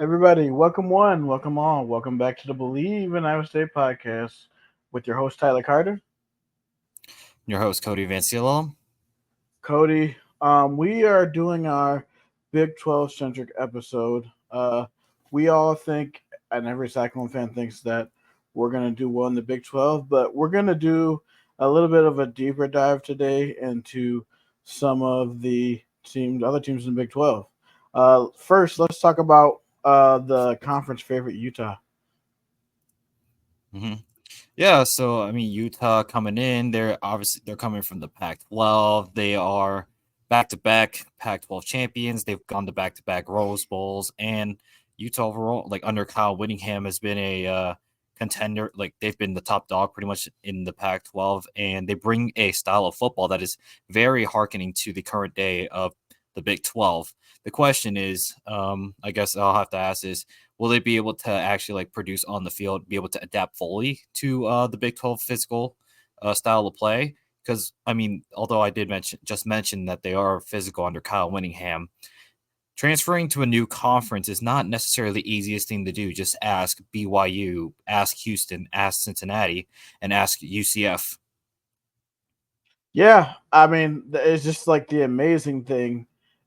Everybody, welcome one, welcome all, welcome back to the Bleav in Iowa State podcast with your host Tyler Carter, Your host, Cody Vanciello. Cody. We are doing our Big 12 centric episode. We all think, and every Cyclone fan thinks that we're gonna do well in the Big 12, but we're gonna do a little bit of a deeper dive today into some of the other teams in the Big 12. First, let's talk about the conference favorite Utah. hmm Yeah, so I mean, Utah coming in, they're coming from the Pac-12. They are back-to-back Pac-12 champions. They've gone to back-to-back Rose Bowls, and Utah overall, like under Kyle Whittingham, has been a contender. Like they've been the top dog pretty much in the Pac-12, and they bring a style of football that is very hearkening to the current day of the Big 12. The question is, I guess I'll have to ask is, will they be able to actually like produce on the field, be able to adapt fully to the Big 12 physical style of play? Because I mean, although I did mention that they are physical under Kyle Whittingham, transferring to a new conference is not necessarily the easiest thing to do. Just ask BYU, ask Houston, ask Cincinnati, and ask UCF. Yeah, I mean, it's just like the amazing thing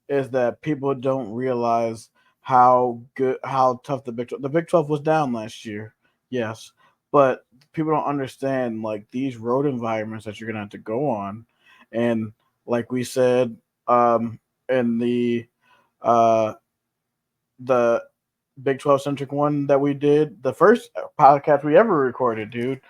is that people don't realize how tough the Big 12 was down last year. Yes, but people don't understand like these road environments that you're gonna have to go on, and like we said, in uh the Big 12 centric one that we did, the first podcast we ever recorded, dude.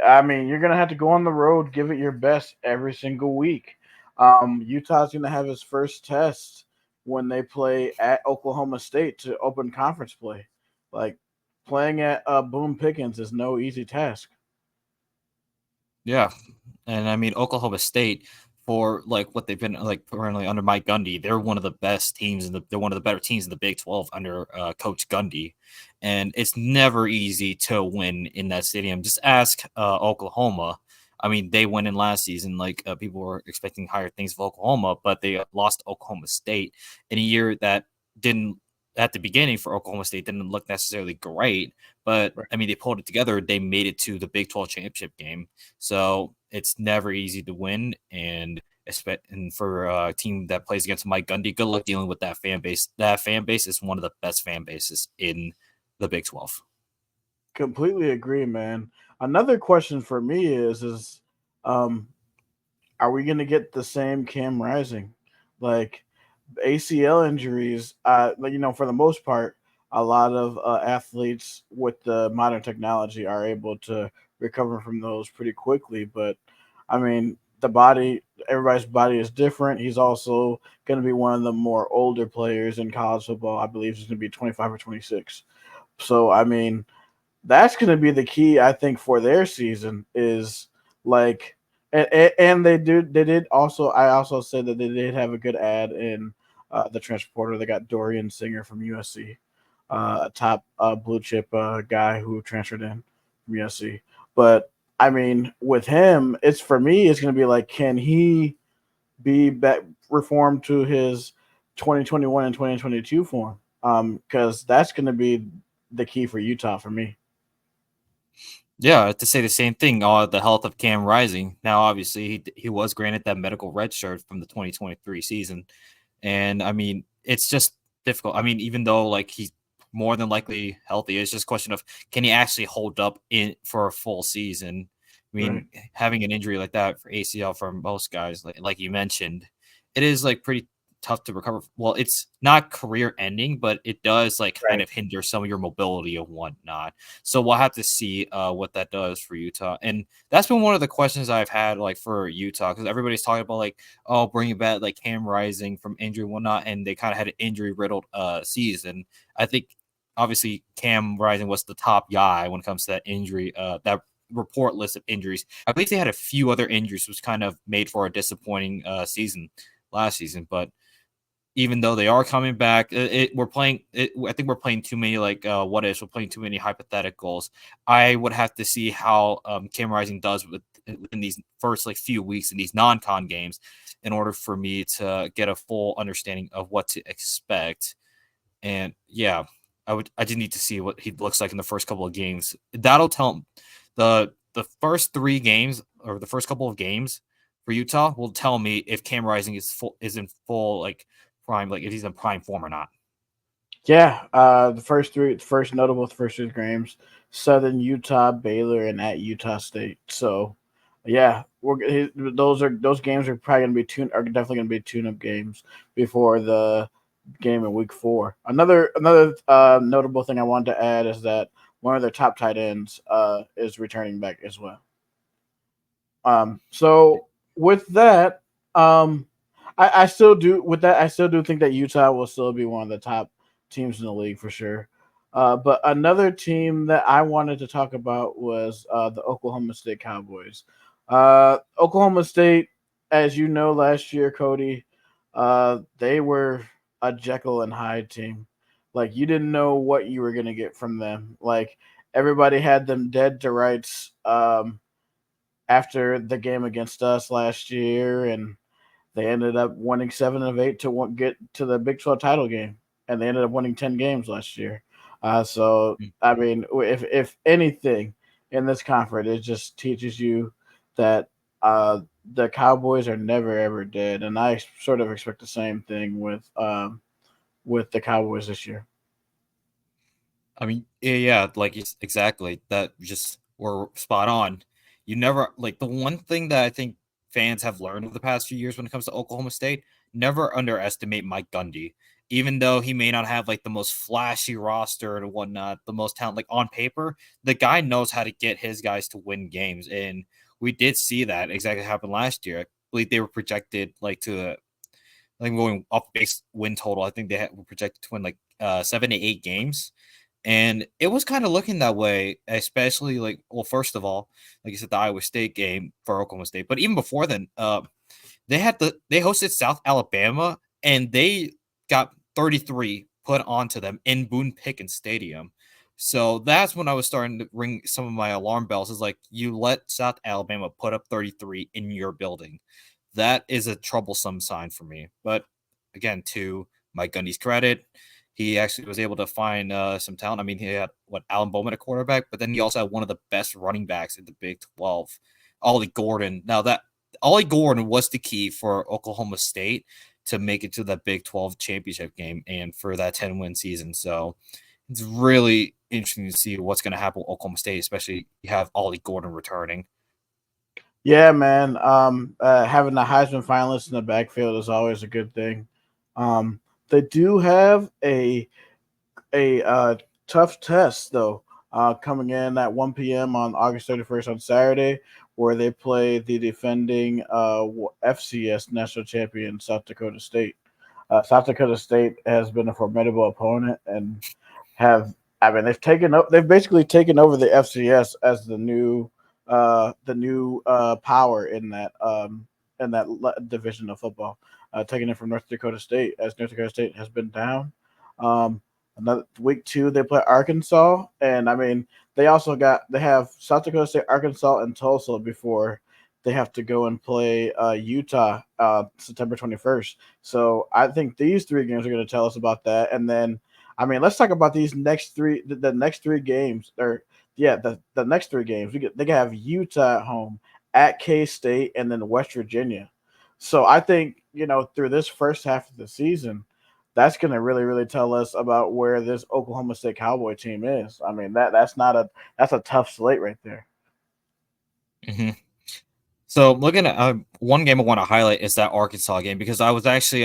I mean, you're gonna have to go on the road, give it your best every single week. Utah's gonna have his first test when they play at Oklahoma State to open conference play. Like playing at Boone Pickens is no easy task. Yeah, and I mean Oklahoma State for like what they've been like currently under Mike Gundy, they're one of the best teams they're one of the better teams in the Big 12 under Coach Gundy, and it's never easy to win in that stadium. Just ask Oklahoma. I mean, they went in last season. Like people were expecting higher things of Oklahoma, but they lost Oklahoma State in a year that didn't at the beginning for Oklahoma State didn't look necessarily great. But Right. I mean, they pulled it together. They made it to the Big 12 championship game, so it's never easy to win. And for a team that plays against Mike Gundy, good luck dealing with that fan base. That fan base is one of the best fan bases in the Big 12. Completely agree, man. Another question for me is um are we gonna get the same Cam Rising? Like ACL injuries, like for the most part, a lot of athletes with the modern technology are able to recover from those pretty quickly. But I mean, everybody's body is different. He's also going to be one of the more older players in college football. I Bleav he's going to be 25 or 26. So I mean, that's going to be the key, I think, for their season is like, and they did also. I also said that they did have a good ad in the transfer portal. They got Dorian Singer from USC, a top blue chip guy who transferred in from USC. But I mean, with him, it's for me, it's going to be like, can he be back reformed to his 2021 and 2022 form? Because that's going to be the key for Utah for me. Yeah, to say the same thing. The health of Cam Rising. Now, obviously, he was granted that medical red shirt from the 2023 season, and I mean, it's just difficult. I mean, even though like he's more than likely healthy, it's just a question of can he actually hold up in for a full season. I Right. mean, having an injury like that for ACL for most guys, like you mentioned, it is like pretty tough to recover. Well, it's not career ending, but it does like kind Right. of hinder some of your mobility and whatnot. So we'll have to see what that does for Utah. And that's been one of the questions I've had like for Utah because everybody's talking about like, oh, bringing back like Cam Rising from injury and whatnot, and they kind of had an injury riddled season. I think obviously Cam Rising was the top guy when it comes to that injury, that report list of injuries. I believe they had a few other injuries, which kind of made for a disappointing season last season. But even though they are coming back, we're playing. I think we're playing too many like what ifs. We're playing too many hypotheticals. I would have to see how Cam Rising does in these first like few weeks in these non-con games, in order for me to get a full understanding of what to expect. And yeah, I just need to see what he looks like in the first couple of games. That'll tell the first 3 games or the first couple of games for Utah will tell me if Cam Rising is in full like prime, like if he's in prime form or not. Yeah, first notable first 3 games: Southern Utah, Baylor, and at Utah State. So, yeah, those games are probably are definitely gonna be tune-up games before the game in week 4. Another notable thing I wanted to add is that one of their top tight ends is returning back as well. So with that, um, I still do with that. I still do think that Utah will still be one of the top teams in the league for sure. But another team that I wanted to talk about was the Oklahoma State Cowboys. Oklahoma State, as you know, last year, Cody, they were a Jekyll and Hyde team. Like you didn't know what you were gonna get from them. Like everybody had them dead to rights. After the game against us last year, and they ended up winning 7 of 8 to get to the Big 12 title game, and they ended up winning 10 games last year. So I mean, if anything in this conference, it just teaches you that the Cowboys are never ever dead, and I sort of expect the same thing with the Cowboys this year. I mean, yeah, like exactly that. Just were spot on. You never like the one thing that I think fans have learned over the past few years when it comes to Oklahoma State: never underestimate Mike Gundy. Even though he may not have like the most flashy roster and whatnot, the most talent, like on paper, the guy knows how to get his guys to win games, and we did see that exactly happen last year. I believe they were projected like to, I think going off base win total. I think were projected to win like 7 to 8 games, and it was kind of looking that way, especially like, well, first of all, like you said, the Iowa State game for Oklahoma State. But even before then, they hosted South Alabama and they got 33 put onto them in Boone Pickens Stadium. So that's when I was starting to ring some of my alarm bells. Is like you let South Alabama put up 33 in your building. That is a troublesome sign for me. But again, to Mike Gundy's credit, he actually was able to find some talent. I mean, he had Alan Bowman at quarterback, but then he also had one of the best running backs in the Big 12, Ollie Gordon. Now that Ollie Gordon was the key for Oklahoma State to make it to the Big 12 championship game and for that 10-win season. So it's really interesting to see what's going to happen with Oklahoma State, especially you have Ollie Gordon returning. Yeah, man. Having the Heisman finalist in the backfield is always a good thing. They do have a tough test though, coming in at 1 p.m. on August 31st on Saturday, where they play the defending FCS national champion South Dakota State. South Dakota State has been a formidable opponent and have I mean they've basically taken over the FCS as the new power in that division of football, taking it from North Dakota State as North Dakota State has been down. Um, Another week 2 they play Arkansas, and I mean they have South Dakota State, Arkansas, and Tulsa before they have to go and play Utah September 21st. So I think these 3 games are going to tell us about that, and then I mean let's talk about these the next 3 games or yeah the next 3 games they can have Utah at home, at K State, and then West Virginia. So I think through this first half of the season that's going to really, really tell us about where this Oklahoma State Cowboy team is. I mean, that's a tough slate right there. Mm-hmm. So looking at one game I want to highlight is that Arkansas game because I was actually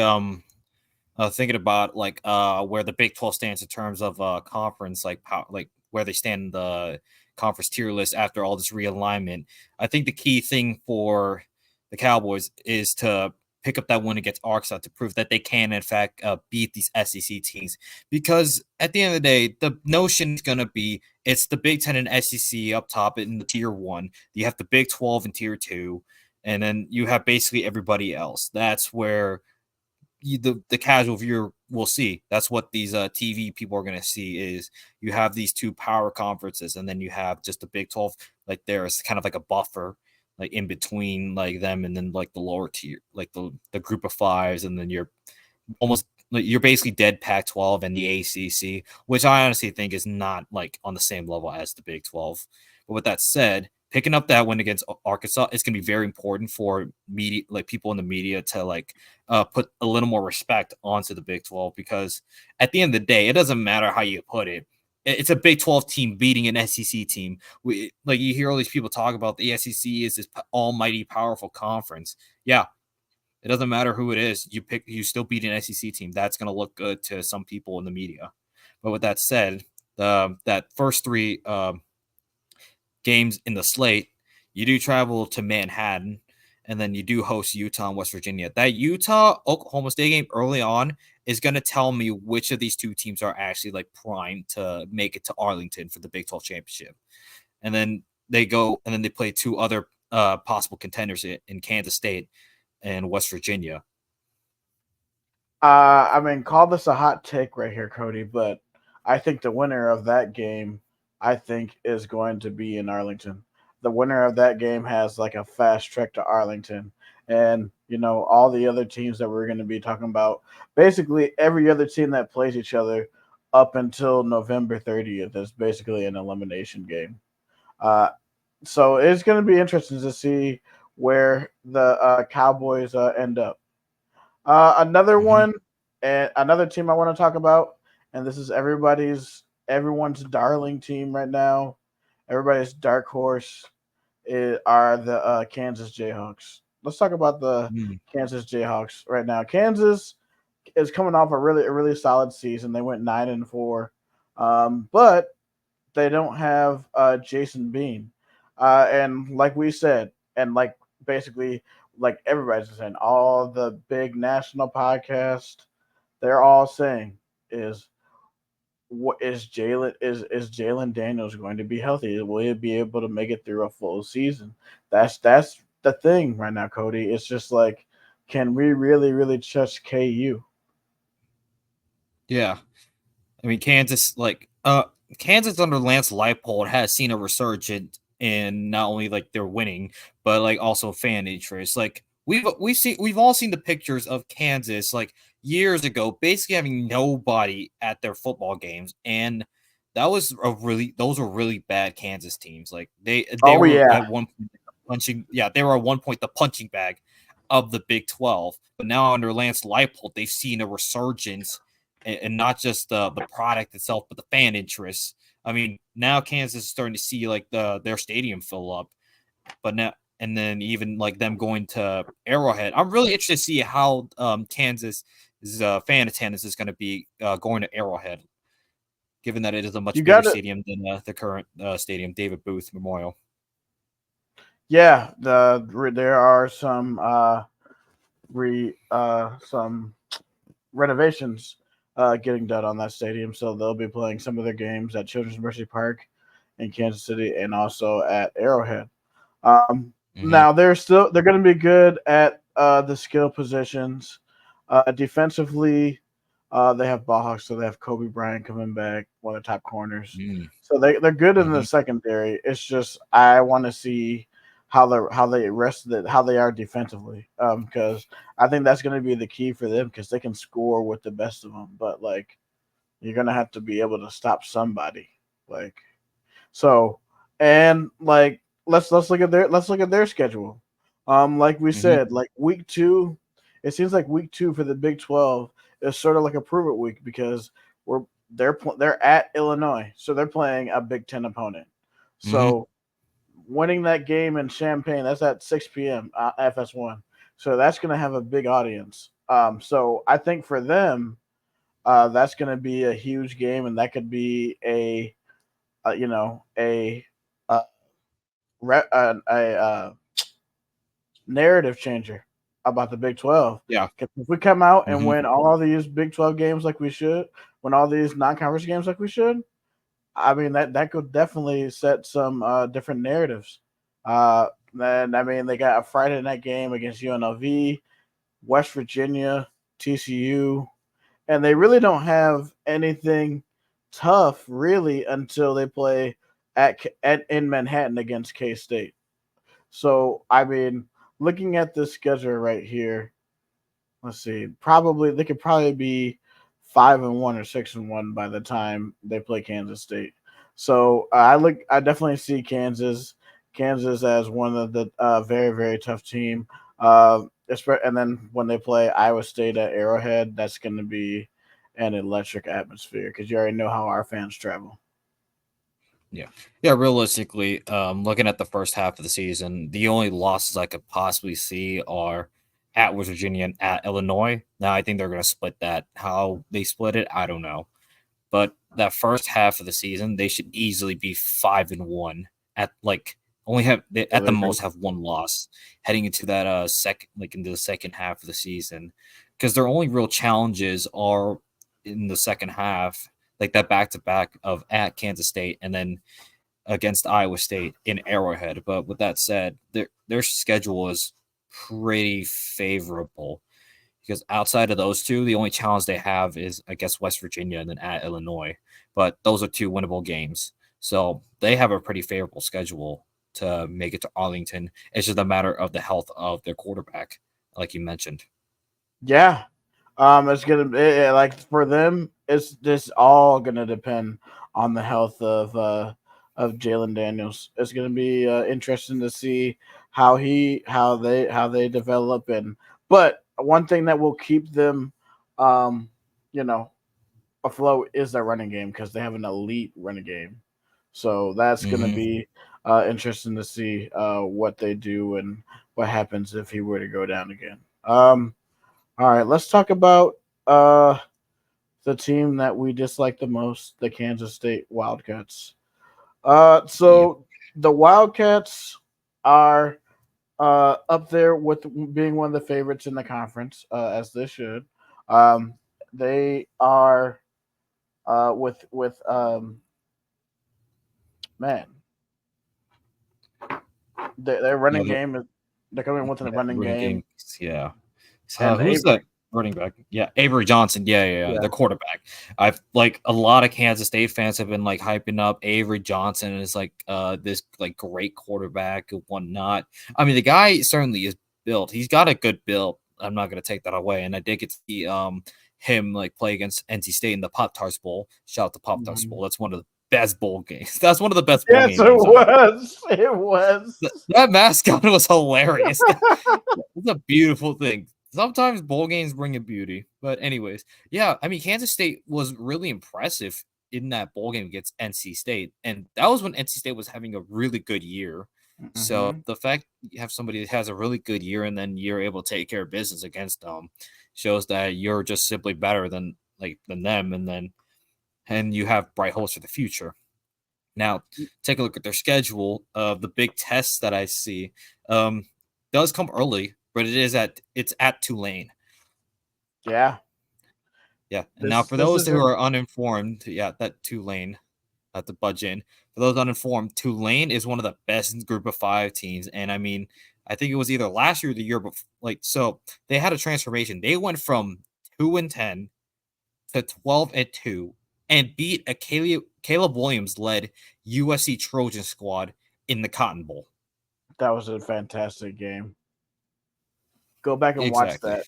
thinking about like where the Big 12 stands in terms of conference, like like where they stand in the conference tier list after all this realignment. I think the key thing for the Cowboys is to pick up that win against Arkansas to prove that they can in fact beat these SEC teams. Because at the end of the day, the notion is going to be it's the Big 10 and SEC up top in the tier 1. You have the Big 12 in tier 2, and then you have basically everybody else. That's where the casual viewer will see. That's what these TV people are going to see is you have these 2 power conferences, and then you have just the Big 12 like there's kind of like a buffer like in between like them and then like the lower tier, like the group of fives, and then you're almost like you're basically dead Pac-12 and the ACC, which I honestly think is not like on the same level as the Big 12. But with that said, picking up that win against Arkansas is going to be very important for media, like people in the media, to like put a little more respect onto the Big 12, because at the end of the day, it doesn't matter how you put it. It's a Big 12 team beating an SEC team. Like you hear all these people talk about the SEC is this almighty powerful conference. Yeah, it doesn't matter who it is. You still beat an SEC team. That's going to look good to some people in the media. But with that said, that first three games in the slate, you do travel to Manhattan, and then you do host Utah and West Virginia. That Utah Oklahoma State game early on is going to tell me which of these two teams are actually like primed to make it to Arlington for the Big 12 championship. And then they play two other possible contenders in Kansas State and West Virginia. I mean, call this a hot take right here, Cody, but I think the winner of that game, I think, is going to be in Arlington. The winner of that game has like a fast trek to Arlington. And, all the other teams that we're going to be talking about, basically every other team that plays each other up until November 30th is basically an elimination game. Uh, so it's going to be interesting to see where the Cowboys end up. Another Mm-hmm. one, and another team I want to talk about, and this is everyone's darling team right now. Everybody's dark horse are the Kansas Jayhawks. Let's talk about the Mm. Kansas Jayhawks right now. Kansas is coming off a really solid season. They went 9-4, but they don't have Jason Bean, and like we said, and like basically like everybody's saying, all the big national podcasts, they're all saying is what is Jalen Daniels going to be healthy? Will he be able to make it through a full season? That's the thing right now, Cody. It's just like, can we really trust KU? Yeah, I mean Kansas under Lance Leipold has seen a resurgence in not only like their winning, but like also fan interest. Like we've all seen the pictures of Kansas like years ago, basically having nobody at their football games, and those were really bad Kansas teams. Like they Oh were yeah, at one point they were at one point the punching bag of the Big 12, but now under Lance Leipold, they've seen a resurgence, and not just the product itself, but the fan interest. I mean, now Kansas is starting to see like their stadium fill up, but now and then even like them going to Arrowhead. I'm really interested to see how Kansas' fan attendance is going to be going to Arrowhead, given that it is a much you bigger got to. stadium than the current stadium, David Booth Memorial. Yeah, there are some renovations getting done on that stadium, so they'll be playing some of their games at Children's Mercy Park in Kansas City and also at Arrowhead. Mm-hmm. Now they're going to be good at the skill positions. Defensively, they have ball hawks, so they have Kobe Bryant coming back, one of the top corners. So they're good in Mm-hmm. the secondary. It's just I want to see how they are defensively, because I think that's going to be the key for them, because they can score with the best of them, but like you're going to have to be able to stop somebody. Like so, and like let's look at their schedule. Like we Mm-hmm. said, like week two, it seems like week two for the Big 12 is sort of like a prove it week, because they're at Illinois, so they're playing a Big Ten opponent. Mm-hmm. So winning that game in Champaign, that's at 6 p.m. FS1, so that's going to have a big audience. So I think for them, that's going to be a huge game, and that could be uh, you know a a, a narrative changer about the Big 12. Yeah. 'Cause if we come out and Mm-hmm. win all these Big 12 games like we should, win all these non-conference games like we should, I mean that could definitely set some different narratives. And I mean they got a Friday night game against UNLV, West Virginia, TCU, and they really don't have anything tough really until they play at in Manhattan against K State. So I mean, looking at this schedule right here, let's see, probably they could probably be 5-1 or 6-1 by the time they play Kansas State. So I definitely see Kansas as one of the very very tough team. And then when they play Iowa State at Arrowhead, that's going to be an electric atmosphere because you already know how our fans travel. Yeah. Yeah, realistically, looking at the first half of the season, the only losses I could possibly see are at West Virginia and at Illinois. Now I think they're gonna split that. How they split it, I don't know. But that first half of the season, they should easily be 5-1 at like only have they at the Really agree. most have one loss heading into that second like into the second half of the season. Because their only real challenges are in the second half, like that back to back of at Kansas State and then against Iowa State in Arrowhead. But with that said, their schedule is pretty favorable because outside of those two, the only challenge they have is, I guess, West Virginia and then at Illinois. But those are two winnable games. So they have a pretty favorable schedule to make it to Arlington. It's just a matter of the health of their quarterback, like you mentioned. Yeah, it's gonna like for them. It's this all gonna depend on the health of Jalen Daniels. It's gonna be interesting to see how they develop and but one thing that will keep them, um, you know, afloat is their running game because they have an elite running game. So that's gonna Mm-hmm. be interesting to see what they do and what happens if he were to go down again. All right, let's talk about the team that we dislike the most, the Kansas State Wildcats. Yep. So the Wildcats are up there with being one of the favorites in the conference, as they should. Um, they are with man, their Yeah, running game is they're coming with a yeah, the running running game game. Yeah. So and who's Avery. the running back? Yeah, Avery Johnson. Yeah, Yeah, the quarterback. I've like a lot of Kansas State fans have been like hyping up Avery Johnson as like this like great quarterback and whatnot. I mean, the guy certainly is built. He's got a good build. I'm not gonna take that away. And I did get to see him like play against NC State in the Pop Tarts Bowl. Shout out to Pop Tarts mhm. Bowl. That's one of the best bowl games. That's one of the best bowl Yes, game it games was. It was. that mascot was hilarious. It's a beautiful thing. Sometimes bowl games bring a beauty, but anyways, yeah. I mean, Kansas State was really impressive in that bowl game against NC State, and that was when NC State was having a really good year. So Hmm. the fact you have somebody that has a really good year and then you're able to take care of business against them shows that you're just simply better than them, and you have bright hopes for the future. Now, take a look at their schedule. Of the big tests that I see um, does come early, but it's at Tulane. Yeah, Yeah, and now this for this those who isn't. are uninformed, yeah, that Tulane at the budget. For those uninformed, Tulane is one of the best Group of Five teams, and I mean, I think it was either last year or the year before. Like, so they had a transformation. They went from 2-10 to 12-2 and beat a Caleb Williams led USC Trojan squad in the Cotton Bowl. That was a fantastic game. Go back and watch Exactly. that.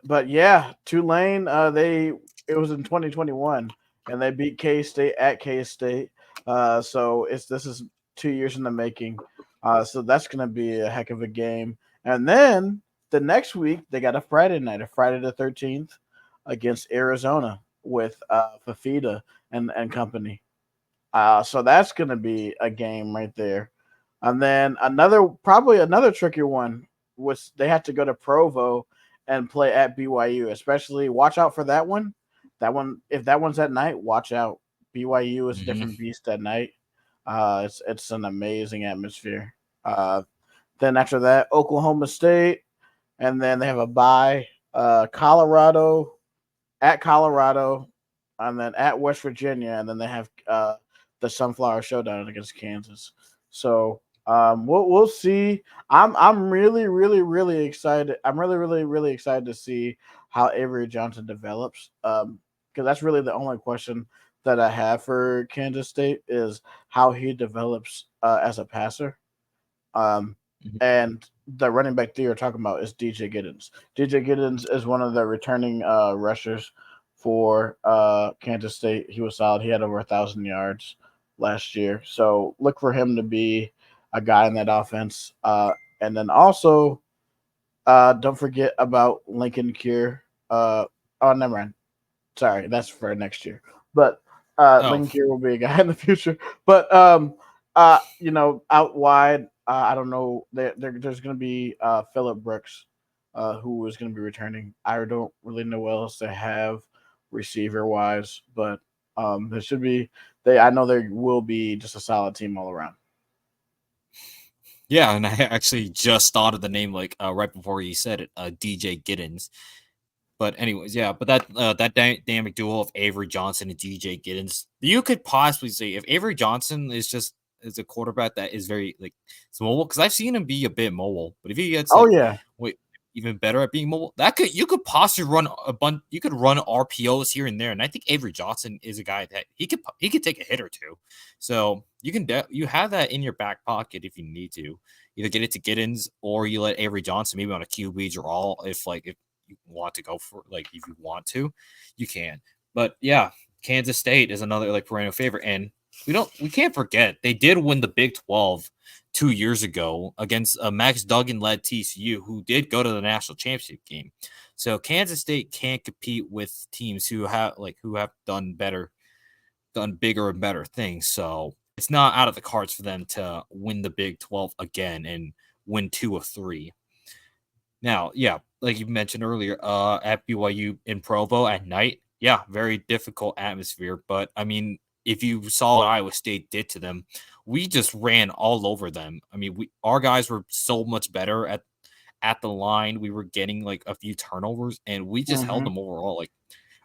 But yeah, Tulane. They it was in 2021, and they beat K State at K State. So it's this is 2 years in the making. So that's gonna be a heck of a game. And then the next week they got a Friday night, a Friday the 13th, against Arizona with Fafita and company. So that's going to be a game right there. And then probably another tricky one was they had to go to Provo and play at BYU. Especially watch out for that one. That one, if that one's at night, watch out. BYU is a Mm-hmm. different beast at night. It's an amazing atmosphere. Then after that, Oklahoma State, and then they have a bye. Colorado at Colorado, and then at West Virginia, and then they have the Sunflower Showdown against Kansas. So we'll see. I'm really excited. I'm really excited to see how Avery Johnson develops. Because that's really the only question that I have for Kansas State is how he develops as a passer. Um, Mm-hmm. and the running back that you're talking about is DJ Giddens. DJ Giddens is one of the returning rushers for Kansas State. He was solid. He had over 1,000 yards last year. So look for him to be a guy in that offense. And then also, don't forget about Lincoln Cure. Oh, never mind. Sorry, that's for next year. But Oh, Lincoln Cure will be a guy in the future. But out wide, I don't know. There's going to be Philip Brooks, who is going to be returning. I don't really know what else they have receiver wise, but there should be. I know there will be just a solid team all around. yeah, and I actually just thought of the name like right before you said it, DJ Giddens. But anyways, yeah, but that dynamic duo of Avery Johnson and DJ Giddens, you could possibly say if Avery Johnson is a quarterback that is very like it's mobile because I've seen him be a bit mobile, but if he gets Oh like yeah. wait even better at being mobile, that could you could possibly run a bunch. You could run RPOs here and there, and I think Avery Johnson is a guy that he could take a hit or two. So you can you have that in your back pocket if you need to either get it to Giddens or you let Avery Johnson maybe on a QB draw if you want to go for like if you want to, you can. But yeah, Kansas State is another like perennial favorite, and we can't forget they did win the Big 12 2 years ago against a Max Duggan led TCU who did go to the national championship game. So Kansas State can't compete with teams who have done bigger and better things. So it's not out of the cards for them to win the Big 12 again and win 2 of 3. Now, yeah, like you mentioned earlier, at BYU in Provo at night, yeah, very difficult atmosphere. But I mean, if you saw what Iowa State did to them, we just ran all over them. I mean, our guys were so much better at the line. We were getting like a few turnovers, and we just held Hmm. them overall. Like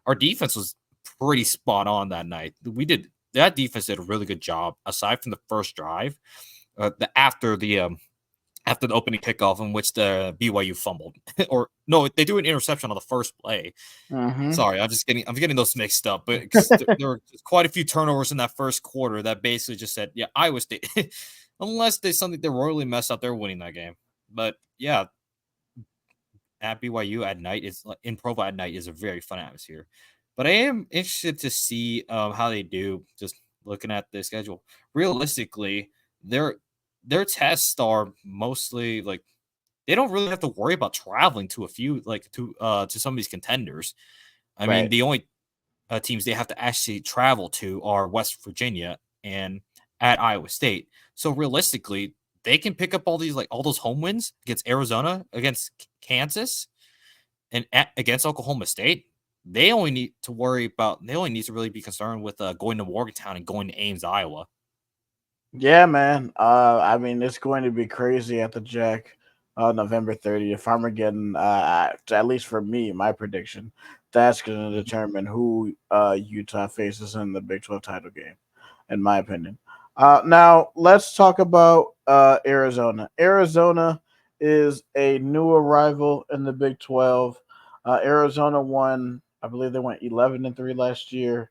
our defense was pretty spot on that night. That defense did a really good job. Aside from the first drive, after the opening kickoff in which the BYU fumbled, or no, they do an interception on the first play. Hmm. Sorry, I'm getting those mixed up, but there were quite a few turnovers in that first quarter that basically just said, yeah, Iowa State, unless there's something they royally messed up, they're winning that game. But yeah, at BYU at night is in Provo at night is a very fun atmosphere. But I am interested to see how they do. Just looking at the schedule, realistically, their their tests are mostly like they don't really have to worry about traveling to a few like to some of these contenders. I mean, Right. the only teams they have to actually travel to are West Virginia and at Iowa State. So realistically, they can pick up all those home wins against Arizona, against Kansas, and against Oklahoma State. They only need to really be concerned with going to Morgantown and going to Ames, Iowa. Yeah, man. I mean, it's going to be crazy at the Jack, November 30th. Armageddon. At least for me, my prediction, that's going to Mhm, determine who Utah faces in the Big 12 title game, in my opinion. Now let's talk about Arizona. Arizona is a new arrival in the Big 12. Arizona won, I believe they went 11-3 last year,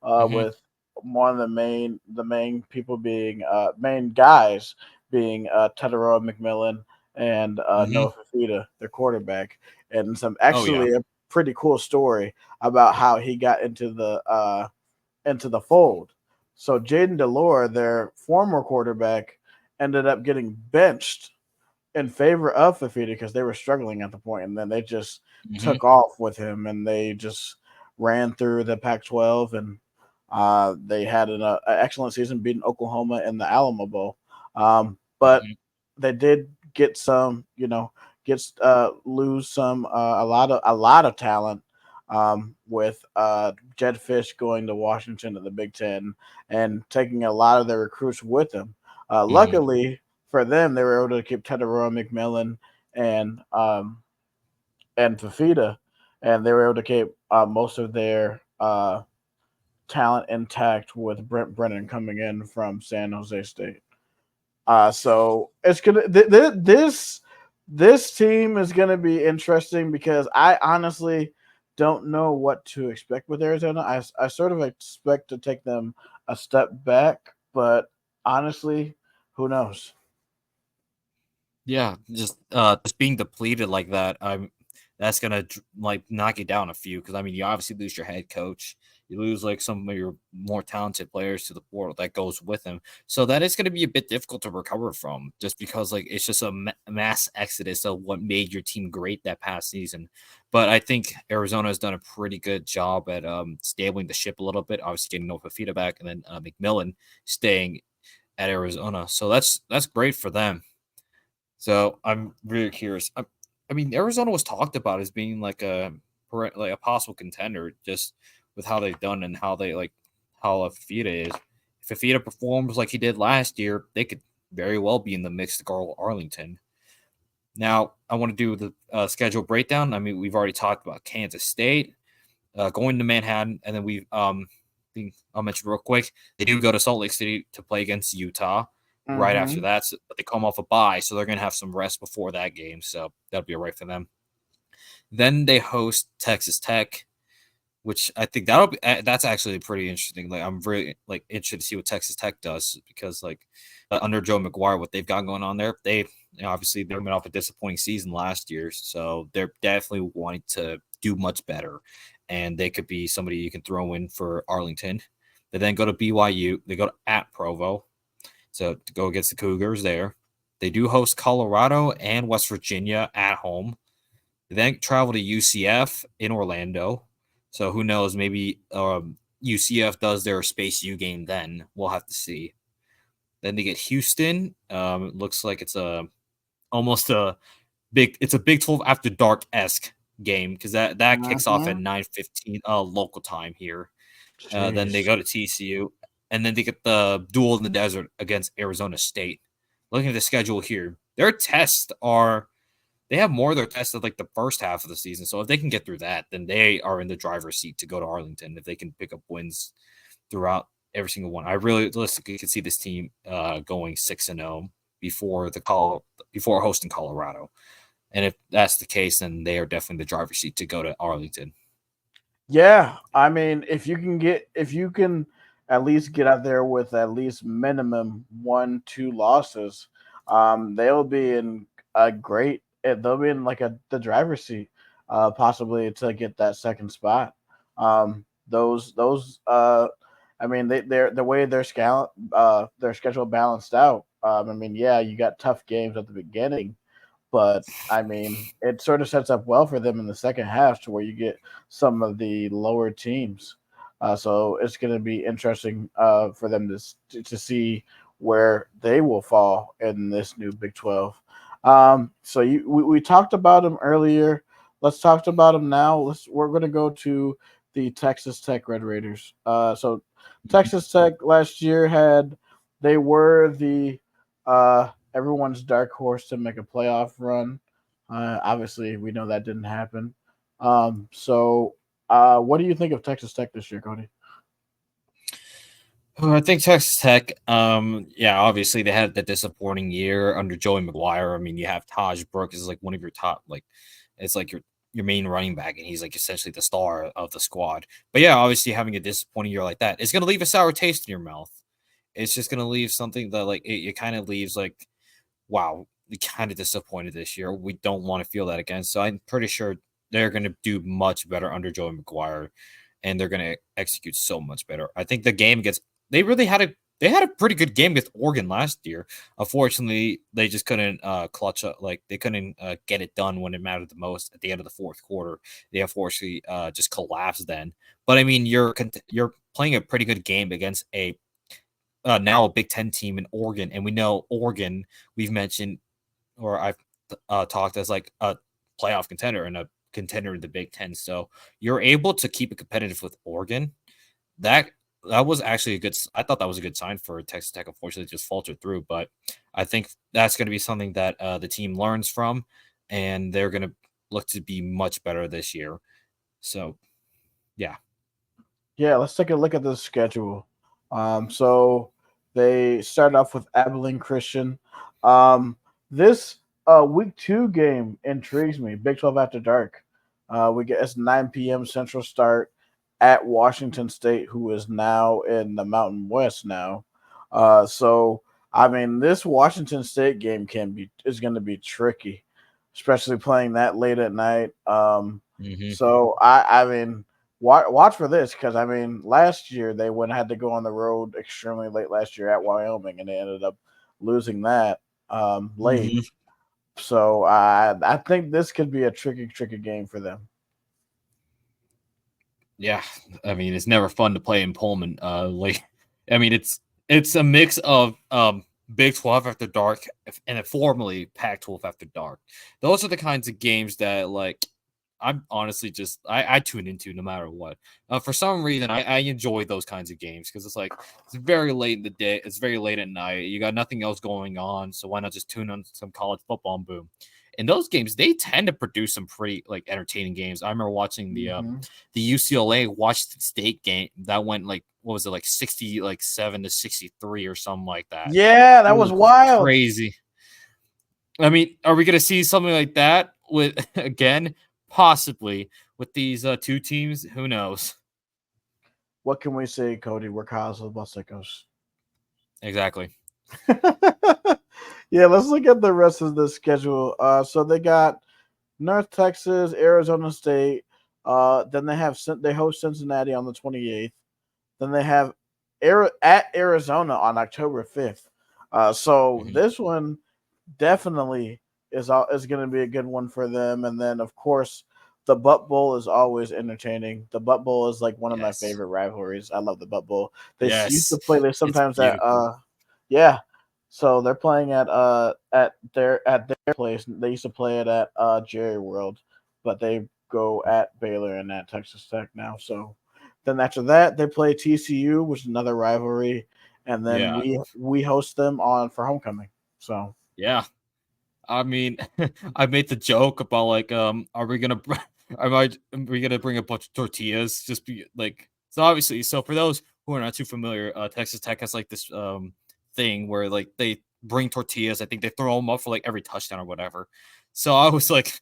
mhm, with one of the main people being main guys being Tedero McMillan and mhm. Noah Fafita, their quarterback, and some Oh yeah. actually a pretty cool story about how he got into the fold. So Jaden Delore, their former quarterback, ended up getting benched in favor of Fafita because they were struggling at the point, and then they just Mhm, took off with him and they just ran through the Pac-12, and they had an excellent season, beating Oklahoma in the Alamo Bowl. But mhm, they did get some, lose some a lot of talent, with Jed Fish going to Washington in the Big Ten and taking a lot of their recruits with them. mhm, Luckily for them, they were able to keep Tedero McMillan and Fafita, and they were able to keep most of their talent intact with Brent Brennan coming in from San Jose State. So it's gonna this team is gonna be interesting because I honestly don't know what to expect with Arizona. I sort of expect to take them a step back, but honestly, who knows? Yeah, just being depleted like that, that's gonna like knock you down a few because I mean you obviously lose your head coach, you lose like some of your more talented players to the portal that goes with him, so that is gonna be a bit difficult to recover from just because like it's just a mass exodus of what made your team great that past season. But I think Arizona has done a pretty good job at stabling the ship a little bit, obviously getting Nova Fita back and then McMillan staying at Arizona, so that's great for them. So I'm really curious. I mean, Arizona was talked about as being like like a possible contender, just with how they've done and how they like how Fafita is. If Fafita performs like he did last year, they could very well be in the mix to go Arlington. Now, I want to do the schedule breakdown. I mean, we've already talked about Kansas State going to Manhattan, and then I'll mention real quick they do go to Salt Lake City to play against Utah right after Mm-hmm. that, but they come off a bye, so they're gonna have some rest before that game, so that'll be all right for them. Then they host Texas Tech, which I think that's actually pretty interesting. Like I'm really like interested to see what Texas Tech does because like under Joe McGuire, what they've got going on there, obviously they're coming off a disappointing season last year, so they're definitely wanting to do much better, and they could be somebody you can throw in for Arlington. They then go to BYU. They go to at Provo, so to go against the Cougars there. They do host Colorado and West Virginia at home. They then travel to UCF in Orlando. So who knows? Maybe UCF does their Space U game then. We'll have to see. Then they get Houston. It looks like it's almost a it's a Big 12 after dark esque game because that kicks off at Mm-hmm. 9:15 local time here. Then they Jeez. go to TCU, and then they get the duel in the desert against Arizona State. Looking at the schedule here, their tests are they have more of their tests at like the first half of the season. So if they can get through that, then they are in the driver's seat to go to Arlington if they can pick up wins throughout every single one. I really realistically could see this team going 6-0 before before hosting Colorado. And if that's the case, then they are definitely the driver's seat to go to Arlington. Yeah, I mean, if you can at least get out there with at least minimum 1, 2 losses, they'll be in a great. They'll be in like the driver's seat, possibly to get that second spot. Those I mean, they're the way their schedule balanced out. I mean, yeah, you got tough games at the beginning, but I mean, it sort of sets up well for them in the second half to where you get some of the lower teams. So it's going to be interesting for them to see where they will fall in this new Big 12. So we talked about them earlier. Let's talk about them now. We're going to go to the Texas Tech Red Raiders. So Texas Tech last year they were the everyone's dark horse to make a playoff run. Obviously, we know that didn't happen. What do you think of Texas Tech this year, Cody? I think Texas Tech, yeah, obviously they had the disappointing year under Joey McGuire. I mean, you have Taj Brooks is like one of your top, like it's like your main running back, and he's like essentially the star of the squad. But yeah, obviously having a disappointing year like that, it's gonna leave a sour taste in your mouth. It's just gonna leave something that like it kind of leaves like, wow, we kind of disappointed this year. We don't want to feel that again. So I'm pretty sure they're gonna do much better under Joey McGuire, and they're gonna execute so much better. I think the game gets they really had a they had a pretty good game against Oregon last year. Unfortunately, they just couldn't clutch up, like they couldn't get it done when it mattered the most at the end of the fourth quarter. They unfortunately just collapsed then. But I mean, you're playing a pretty good game against a now a Big Ten team in Oregon, and we know Oregon. We've mentioned or I've talked as like a playoff contender and a contender in the Big Ten. So you're able to keep it competitive with Oregon. That that was actually a good. I thought that was a good sign for Texas Tech. Unfortunately, just faltered through, but I think that's going to be something that the team learns from, and they're going to look to be much better this year. So yeah. Yeah, let's take a look at the schedule. So they start off with Abilene Christian. This week 2 game intrigues me. Big 12 after dark. We get it's 9 p.m. Central start at Washington State, who is now in the Mountain West now. So I mean, this Washington State game is going to be tricky, especially playing that late at night. Hmm. So I mean, watch for this because I mean, last year they went had to go on the road extremely late last year at Wyoming, and they ended up losing that late. Hmm. So I think this could be a tricky game for them. Yeah, I mean it's never fun to play in Pullman. I mean it's a mix of Big 12 after dark and a formerly Pac-12 after dark. Those are the kinds of games that like I'm honestly just I tune into no matter what. For some reason, I enjoy those kinds of games because it's like it's very late in the day, it's very late at night. You got nothing else going on, so why not just tune on some college football and boom. In those games, they tend to produce some pretty like entertaining games. I remember watching Hmm. the UCLA Washington State game that went like what was it like 67-63 or something like that. Yeah, It that was was wild. crazy. I mean, are we going to see something like that with again, possibly with these two teams? Who knows? What can we say, Cody? We're Cosmo Busicos. Exactly. Yeah, let's look at the rest of the schedule. So they got North Texas, Arizona State. Then they host Cincinnati on the 28th. Then they have at Arizona on October 5th. So Hmm. this one definitely is going to be a good one for them. And then of course the Butt Bowl is always entertaining. The Butt Bowl is like one of my Yes. favorite rivalries. I love the Butt Bowl. Used to Yes. play this It's sometimes at beautiful. yeah. So they're playing at their place. They used to play it at Jerry World, but they go at Baylor and at Texas Tech now. So then after that they play TCU, which is another rivalry, and then Yeah. we host them on for homecoming. So Yeah. I mean, I made the joke about like, are we gonna, are we gonna bring a bunch of tortillas? Just be like, so obviously, so for those who are not too familiar, Texas Tech has like this thing where like they bring tortillas. I think they throw them up for like every touchdown or whatever. So I was like,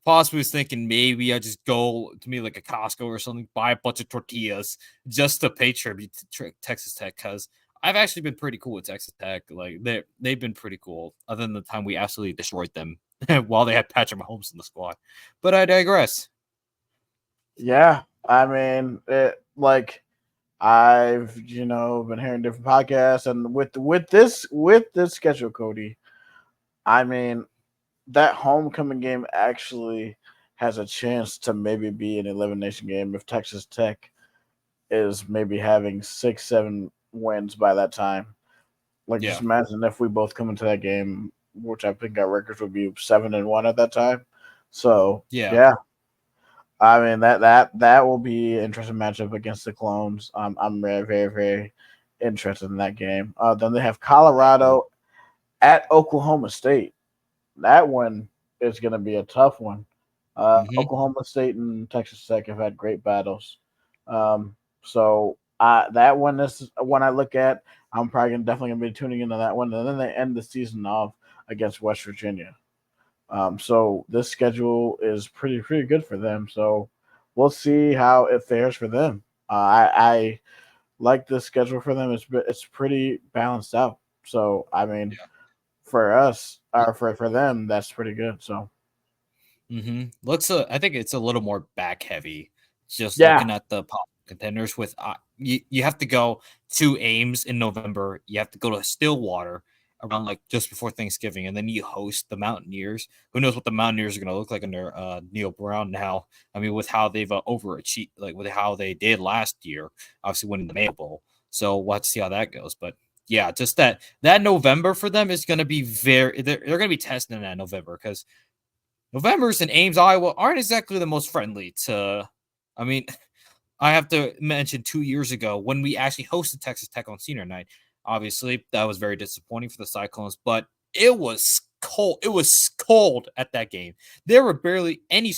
possibly was thinking maybe I just go to me like a Costco or something, buy a bunch of tortillas just to pay tribute to Texas Tech because I've actually been pretty cool with Texas Tech. Like they've been pretty cool, other than the time we absolutely destroyed them while they had Patrick Mahomes in the squad. But I digress. yeah, I mean, like I've been hearing different podcasts, and with this schedule, Cody, I mean that homecoming game actually has a chance to maybe be an elimination game if Texas Tech is maybe having 6-7 wins by that time. Like just Yeah, imagine if we both come into that game, which I think our records would be 7-1 at that time. So yeah. yeah, I mean that will be an interesting matchup against the clones. I'm very interested in that game. Then they have Colorado at Oklahoma State. That one is going to be a tough one. Mm-hmm. Oklahoma State and Texas Tech have had great battles. So that one is one I look at. I'm probably definitely going to be tuning into that one. And then they end the season off against West Virginia. So this schedule is pretty good for them. So we'll see how it fares for them. I like the schedule for them. It's pretty balanced out. So I mean, for us or for them, that's pretty good. So Mm-hmm. I think it's a little more back heavy. Just yeah, looking at the pop contenders with you have to go to Ames in November. You have to go to Stillwater around like just before Thanksgiving, and then you host the Mountaineers. Who knows what the Mountaineers are going to look like under Neil Brown now? I mean, with how they've overachieved, like with how they did last year, obviously winning the Mayo Bowl. So we'll have to see how that goes. But yeah, just that November for them is going to be they're going to be testing in that November because November's in Ames, Iowa aren't exactly the most friendly to. I mean, I have to mention 2 years ago when we actually hosted Texas Tech on senior night. Obviously, that was very disappointing for the Cyclones, but it was cold. It was cold at that game. There were barely any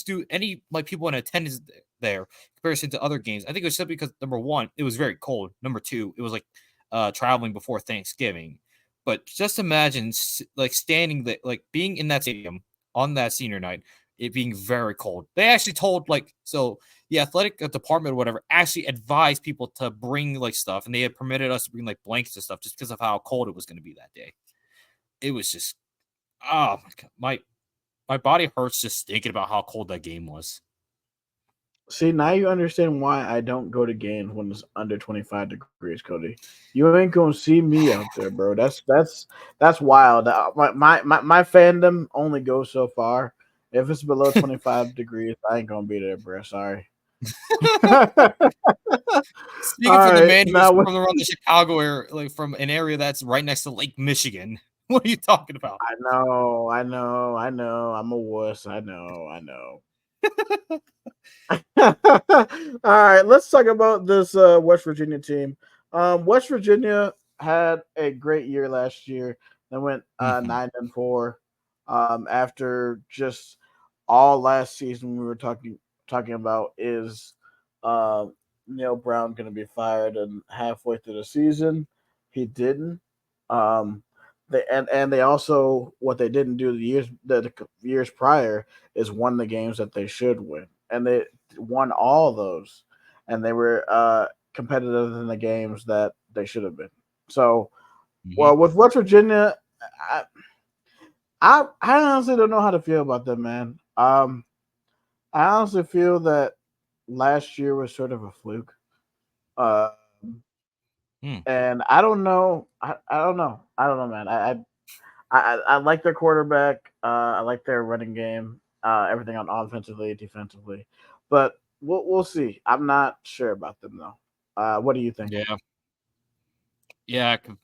like people in attendance there in comparison to other games. I think it was simply because number one, it was very cold. Number two, it was like traveling before Thanksgiving. But just imagine like standing there, like being in that stadium on that senior night it being very cold. They actually told the athletic department or whatever actually advised people to bring like stuff, and they had permitted us to bring like blankets and stuff just because of how cold it was going to be that day. It was just oh my god, my body hurts just thinking about how cold that game was. See, now you understand why I don't go to games when it's under 25 degrees, Cody. You ain't gonna see me out there, bro. That's wild. My fandom only goes so far. If it's below 25 degrees, I ain't gonna be there, bro. Sorry. All Speaking from the right, man who's now from around the Chicago area, like from an area that's right next to Lake Michigan. What are you talking about? I know. I'm a wuss. I know. All right, let's talk about this West Virginia team. West Virginia had a great year last year. They went Mhm. 9-4. After just all last season, we were talking about is uh, Neil Brown going to be fired, and halfway through the season, he didn't. Um, and they also what they didn't do the years prior is won the games that they should win, and they won all those, and they were competitive in the games that they should have been. So, Mhm. well, with West Virginia, I, I honestly don't know how to feel about them, man. I honestly feel that last year was sort of a fluke. Uh, Hmm. and I don't know. I don't know, man. I like their quarterback. I like their running game. Everything on offensively, defensively, but we'll see. I'm not sure about them though. What do you think? Yeah. Yeah, I could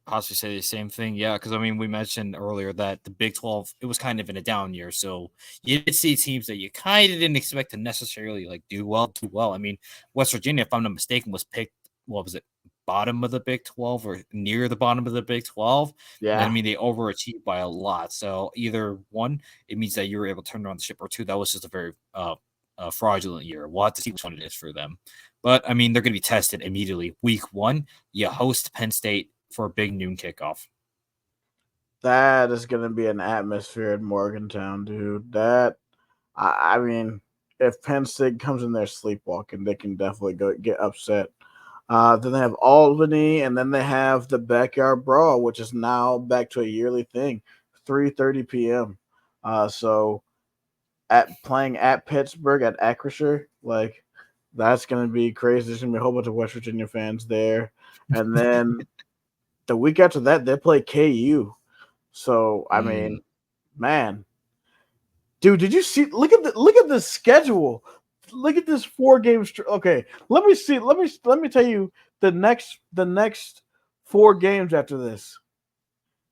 possibly say the same thing. Yeah, because I mean, we mentioned earlier that the Big 12 it was kind of in a down year, so you did see teams that you kind of didn't expect to necessarily like do well. I mean, West Virginia, if I'm not mistaken, was picked. What was it? Bottom of the Big 12 or near the bottom of the Big 12. And I Yeah, mean, they overachieved by a lot. So either one, it means that you were able to turn around the ship, or two, that was just a very fraudulent year. We'll have to see which one it is for them. But I mean, they're going to be tested immediately. Week one, you host Penn State for a big noon kickoff. that is gonna be an atmosphere in Morgantown, dude. I mean, if Penn State comes in there sleepwalking, they can definitely go get upset. Then they have Albany, and then they have the Backyard Brawl, which is now back to a yearly thing, 3:30 p.m. So at playing at Pittsburgh at Acrisure, like that's gonna be crazy. There's gonna be a whole bunch of West Virginia fans there, and then the week after that they play KU. So I Mm, mean, man, dude, did you see? Look at the schedule. Look at this 4 game. Okay, let me see. Let me tell you the next 4 games after this.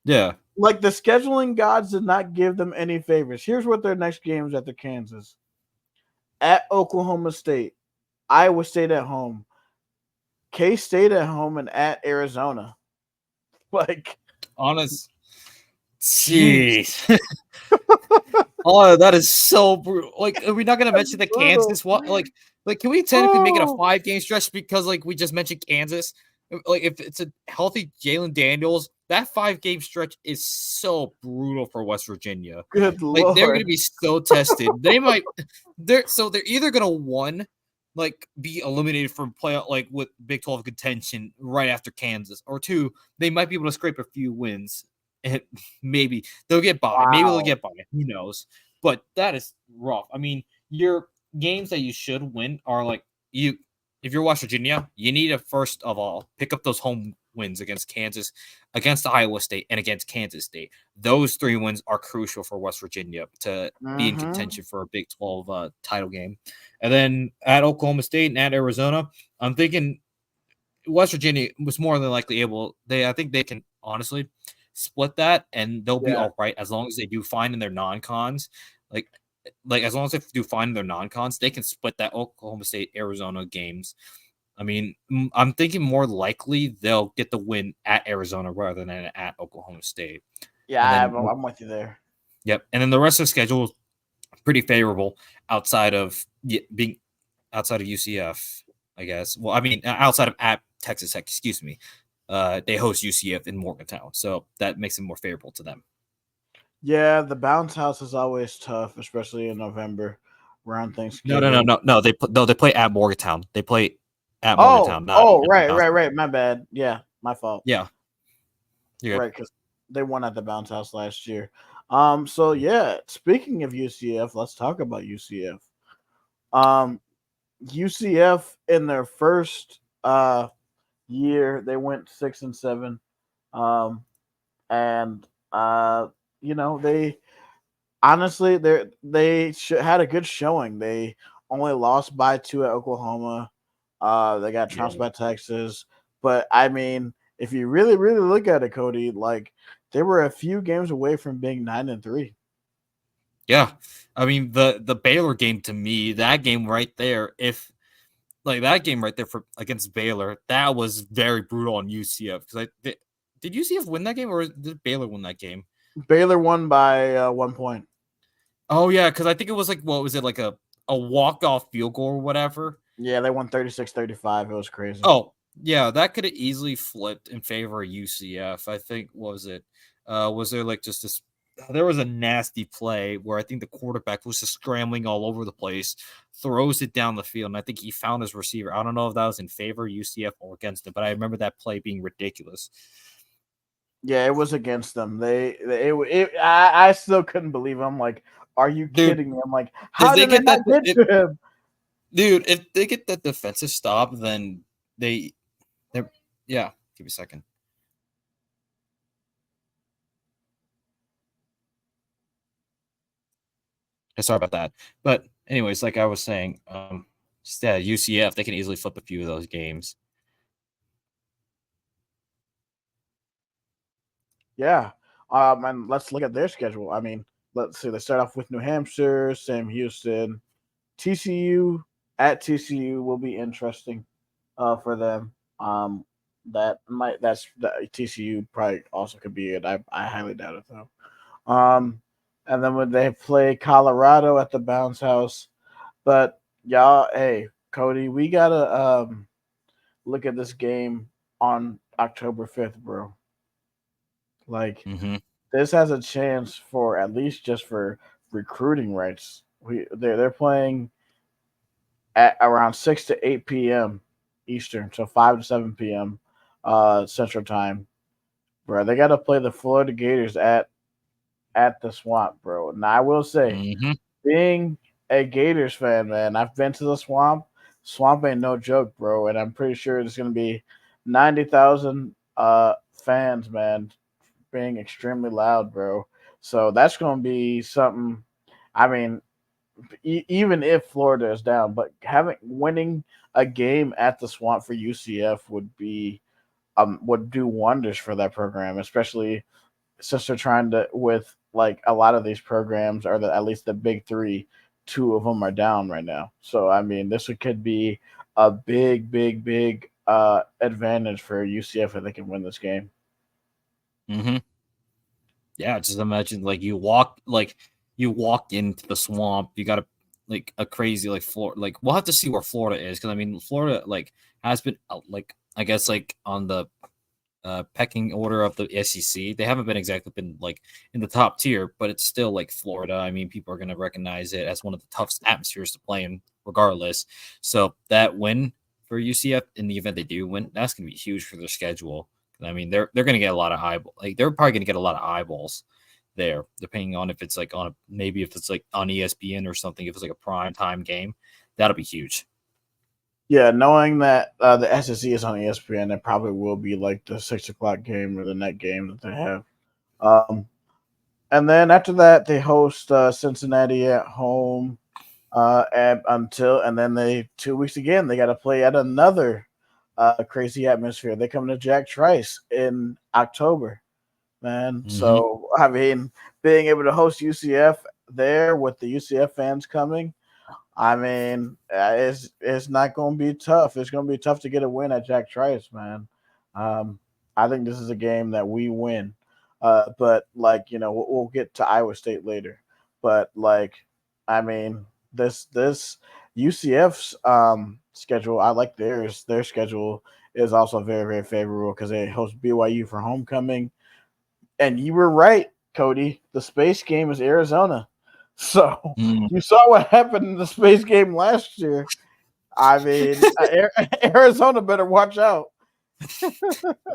yeah. Like the scheduling gods did not give them any favors. Here's what their next games after Kansas: at Oklahoma State, Iowa State at home, K State at home, and at Arizona. Like, Honest. jeez, Jeez. Oh, that is so brutal. Like, are we not gonna that's mention the brutal. Kansas one? Like, can we technically make it a Oh, 5 game stretch because like we just mentioned Kansas? Like, if it's a healthy Jalen Daniels, that 5 game stretch is so brutal for West Virginia. good Like, they're gonna lord. be so tested. They're either gonna one, like be eliminated from playoff like with Big 12 contention right after Kansas, or two, they might be able to scrape a few wins. And maybe they'll get by. Maybe they'll Wow. get by. Who knows? But that is rough. I mean, your games that you should win are like you. If you're West Virginia, you need to first of all pick up those home wins against Kansas, against Iowa State, and against Kansas State. Those 3 wins are crucial for West Virginia to be in Mm-hmm. contention for a Big 12 title game. And then at Oklahoma State and at Arizona, I'm thinking West Virginia was more than likely able. I think they can honestly split that, and they'll be Yeah. all right as long as they do fine in their non-cons. Like, like as long as they do fine in their non-cons, they can split that Oklahoma State Arizona games. I mean, I'm thinking more likely they'll get the win at Arizona rather than at Oklahoma State. And Yeah, then, I'm with you there. yep, and then the rest of the schedule is pretty favorable outside of being outside of UCF, I guess. Well, I mean, outside of at Texas Tech, excuse me. They host UCF in Morgantown, so that makes it more favorable to them. Yeah, the bounce house is always tough, especially in November around No, no, no, Thanksgiving. no, no. They play at Morgantown. They play at Oh, Morgantown, not oh, at the right, bounce right, house. right. My bad. Yeah, my fault. Yeah, you're good. Right, because they won at the bounce house last year. So yeah, speaking of UCF, let's talk about UCF. Um, UCF in their first year, they went 6-7. Um, and you know, they honestly had a good showing. They only lost by two at Oklahoma. They got trounced Yeah. by Texas. But I mean, if you really, really look at it, Cody, like they were a few games away from being 9-3. Yeah. I mean the Baylor game to me, that game right there, if like that game right there for against Baylor, that was very brutal on UCF because did UCF win that game or did Baylor win that game? Baylor won by 1 point. Oh yeah, because I think it was like what was it like a walk off field goal or whatever. Yeah, they won 36-35. It was crazy. Oh yeah, that could have easily flipped in favor of UCF. I think what was it? Was there like just this? There was a nasty play where I think the quarterback was just scrambling all over the place, throws it down the field, and I think he found his receiver. I don't know if that was in favor of UCF or against it, but I remember that play being ridiculous. Yeah, it was against them. I still couldn't believe it. I'm like, are you Dude, kidding me? I'm like, if how they did they get not that, get to him? dude, if they get that defensive stop, then they're yeah. Give me a second. Sorry about that. But anyways, like I was saying, yeah, UCF they can easily flip a few of those games. Yeah. And let's look at their schedule. I mean, let's see. They start off with New Hampshire, Sam Houston, TCU. At TCU will be interesting for them. TCU probably also could be it. I highly doubt it though. And then when they play Colorado at the Bounce House, but y'all, hey Cody, we gotta look at this game on October 5th, bro. Like Mm-hmm. this has a chance for at least just for recruiting rights. They're playing at around 6 to 8 p.m. Eastern, so 5 to 7 p.m. Central Time, bro. They got to play the Florida Gators at the Swamp, bro. Now I will say, Mm-hmm. being a Gators fan, man, I've been to the Swamp. Swamp ain't no joke, bro, and I'm pretty sure there's gonna be 90,000 fans, man, being extremely loud, bro. So that's gonna be something. I mean, even if Florida is down, but having winning a game at the Swamp for UCF would do wonders for that program, especially since they're trying to with like a lot of these programs are at least the big three. Two of them are down right now, so I mean this could be a big, big, big advantage for UCF if they can win this game. Mm-hmm. Yeah, just imagine you walk into the swamp, you got like a crazy like Florida. Like we'll have to see where Florida is because I mean Florida like has been like I guess like on the pecking order of the SEC. They haven't been exactly been like in the top tier, but it's still like Florida. I mean, people are going to recognize it as one of the toughest atmospheres to play in, regardless. So that win for UCF in the event they do win, that's going to be huge for their schedule. I mean, they're going to get a lot of eyeballs. Like they're probably going to get a lot of eyeballs there, depending on if it's like on maybe if it's like on ESPN or something. If it's like a prime time game, that'll be huge. Yeah, knowing that the SEC is on ESPN, it probably will be like the 6 o'clock game or the net game that they have. Um, and then after that, they host Cincinnati at home. And then they 2 weeks again, they got to play at another crazy atmosphere. They come to Jack Trice in October, man. Mm-hmm. So I mean, being able to host UCF there with the UCF fans coming, I mean, it's not going to be tough. It's going to be tough to get a win at Jack Trice, man. Um, I think this is a game that we win. But like we'll get to Iowa State later. But like, I mean, this UCF's schedule, I like theirs. Their schedule is also very, very favorable because they host BYU for homecoming. And you were right. Cody, the space game is Arizona. So Mm. you saw what happened in the space game last year. I mean, Arizona better watch out.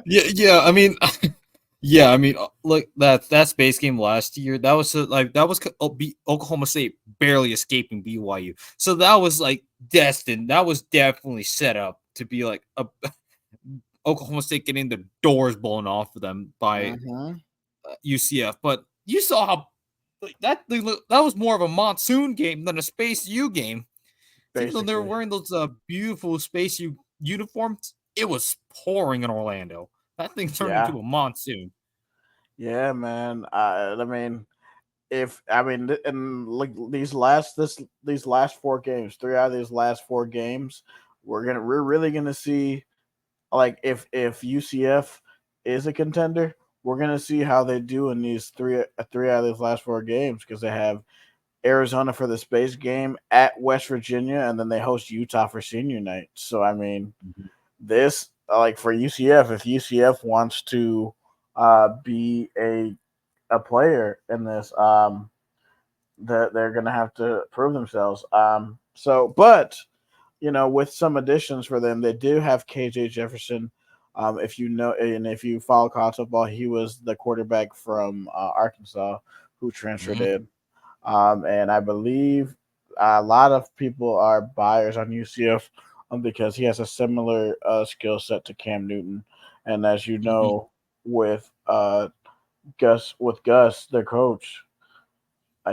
Yeah. I mean, yeah. I mean, like that space game last year. That was Oklahoma State barely escaping BYU. So that was like destined. That was definitely set up to be like a Oklahoma State getting the doors blown off of them by Mm-hmm. UCF. But you saw how like, that was more of a monsoon game than a Space U game. Even though they were Basically, wearing those beautiful Space U uniforms, it was pouring in Orlando. That thing turned yeah, into a monsoon. yeah, man. I mean, if I mean, and like these last four games, three out of these last four games, we're really gonna see like if UCF is a contender, we're gonna see how they do in these three out of these last four games because they have Arizona for the space game at West Virginia, and then they host Utah for senior night. So I mean, Mhm. this like for UCF, if UCF wants to be a player in this, that they're gonna have to prove themselves. But with some additions for them, they do have KJ Jefferson. If you know, and if you follow college football, he was the quarterback from Arkansas who transferred Mhm. in. And I believe a lot of people are buyers on UCF because he has a similar skill set to Cam Newton. And as you Mhm. know, with Gus, their coach,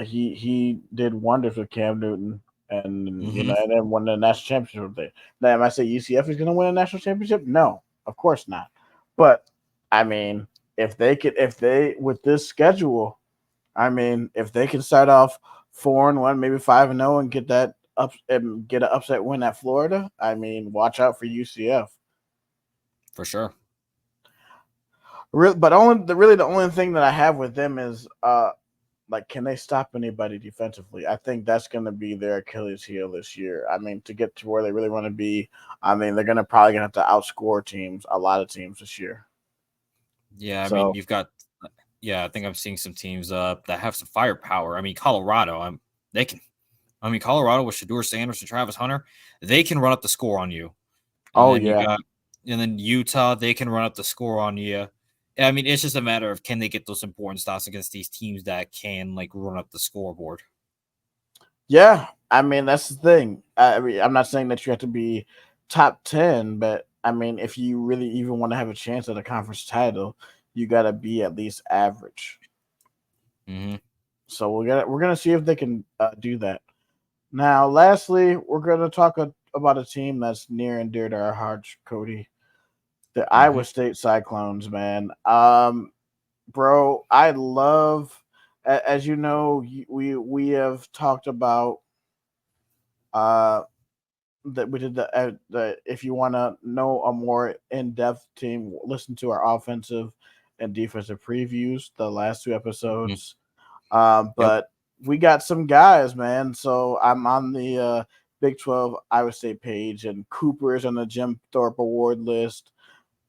he did wonders with Cam Newton, and Mhm. and then won the national championship there. Now, am I say UCF is going to win a national championship? No, of course not. But I mean, if they with this schedule, I mean, if they can start off 4-1, maybe 5-0, and get that up and get an upset win at Florida, I mean, watch out for UCF. For sure. But really the only thing that I have with them is like can they stop anybody defensively? I think that's going to be their Achilles heel this year. I mean, to get to where they really want to be, I mean, they're probably going to have to outscore teams, a lot of teams this year. Yeah, I mean, So, you've got yeah, I think I'm seeing some teams that have some firepower. I mean, Colorado, they can I mean, Colorado with Shador Sanders and Travis Hunter, they can run up the score on you. And oh then yeah, Utah, they can run up the score on you. I mean, it's just a matter of can they get those important stops against these teams that can like run up the scoreboard. yeah. I mean, that's the thing. I mean, I'm not saying that you have to be top 10, but I mean, if you really even want to have a chance at a conference title, you got to be at least average. Mm-hmm. So we're gonna see if they can do that. Now, lastly, we're gonna talk about a team that's near and dear to our hearts, Cody. The Mm-hmm. Iowa State Cyclones, man. Bro, I love, as you know, we have talked about uh that we did the if you want to know a more in-depth team, listen to our offensive and defensive previews, the last two Mm-hmm. episodes. Yep. But we got some guys, man. So I'm on the Big 12 Iowa State page, and Cooper is on the Jim Thorpe Award list.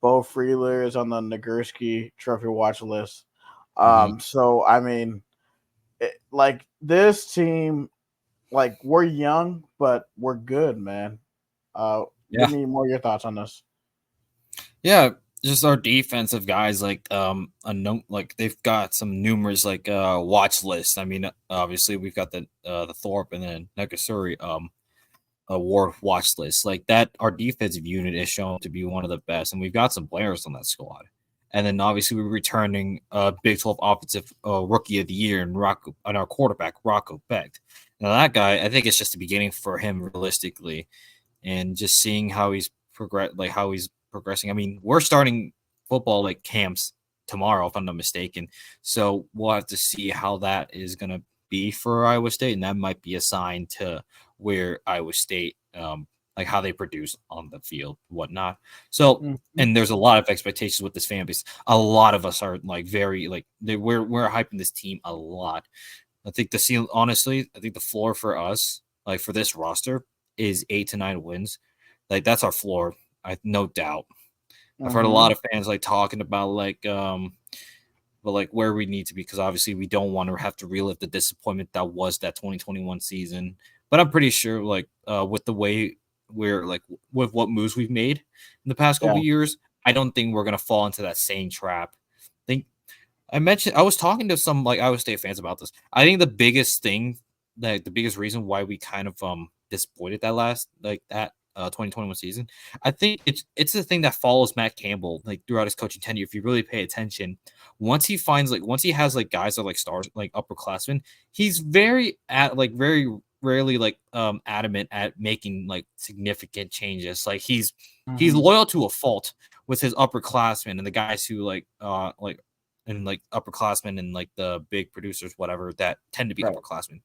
Bo Freeler is on the Nagurski Trophy Watch list. Mm-hmm. So I mean, like this team, like we're young, but we're good, man. Give Yeah. me more of your thoughts on this. Yeah, just our defensive guys like they've got some numerous like watch lists. I mean, obviously we've got the Thorpe and then Nakasuri award watch list. Like that our defensive unit is shown to be one of the best and we've got some players on that squad. And then obviously we're returning Big 12 offensive rookie of the year and our quarterback Rocco Becht. Now that guy, I think it's just the beginning for him realistically and just seeing how he's progressing. I mean, we're starting football like camps tomorrow, if I'm not mistaken. So we'll have to see how that is going to be for Iowa State, and that might be a sign to where Iowa State, like how they produce on the field, whatnot. So, Mhm. and there's a lot of expectations with this fan base. A lot of us are like very like we're hyping this team a lot. I think the ceiling, honestly, I think the floor for us, like for this roster, is 8 to 9 wins. Like that's our floor, I no doubt. I've heard a lot Mhm. of fans like talking about but like where we need to be, because obviously we don't want to have to relive the disappointment that was that 2021 season. But I'm pretty sure, like, with the way we're like with what moves we've made in the past couple Yeah. of years, I don't think we're gonna fall into that same trap. I think I was talking to some like Iowa State fans about this. I think the biggest thing, that the biggest reason why we kind of disappointed that last like that 2021 season, I think it's the thing that follows Matt Campbell like throughout his coaching tenure. If you really pay attention, once he has like guys that are like stars like upperclassmen, he's very rarely like adamant at making like significant changes. Like he's Hmm. loyal to a fault with his upperclassmen and the guys who like and like upperclassmen and like the big producers, whatever, that tend to be Right. upperclassmen.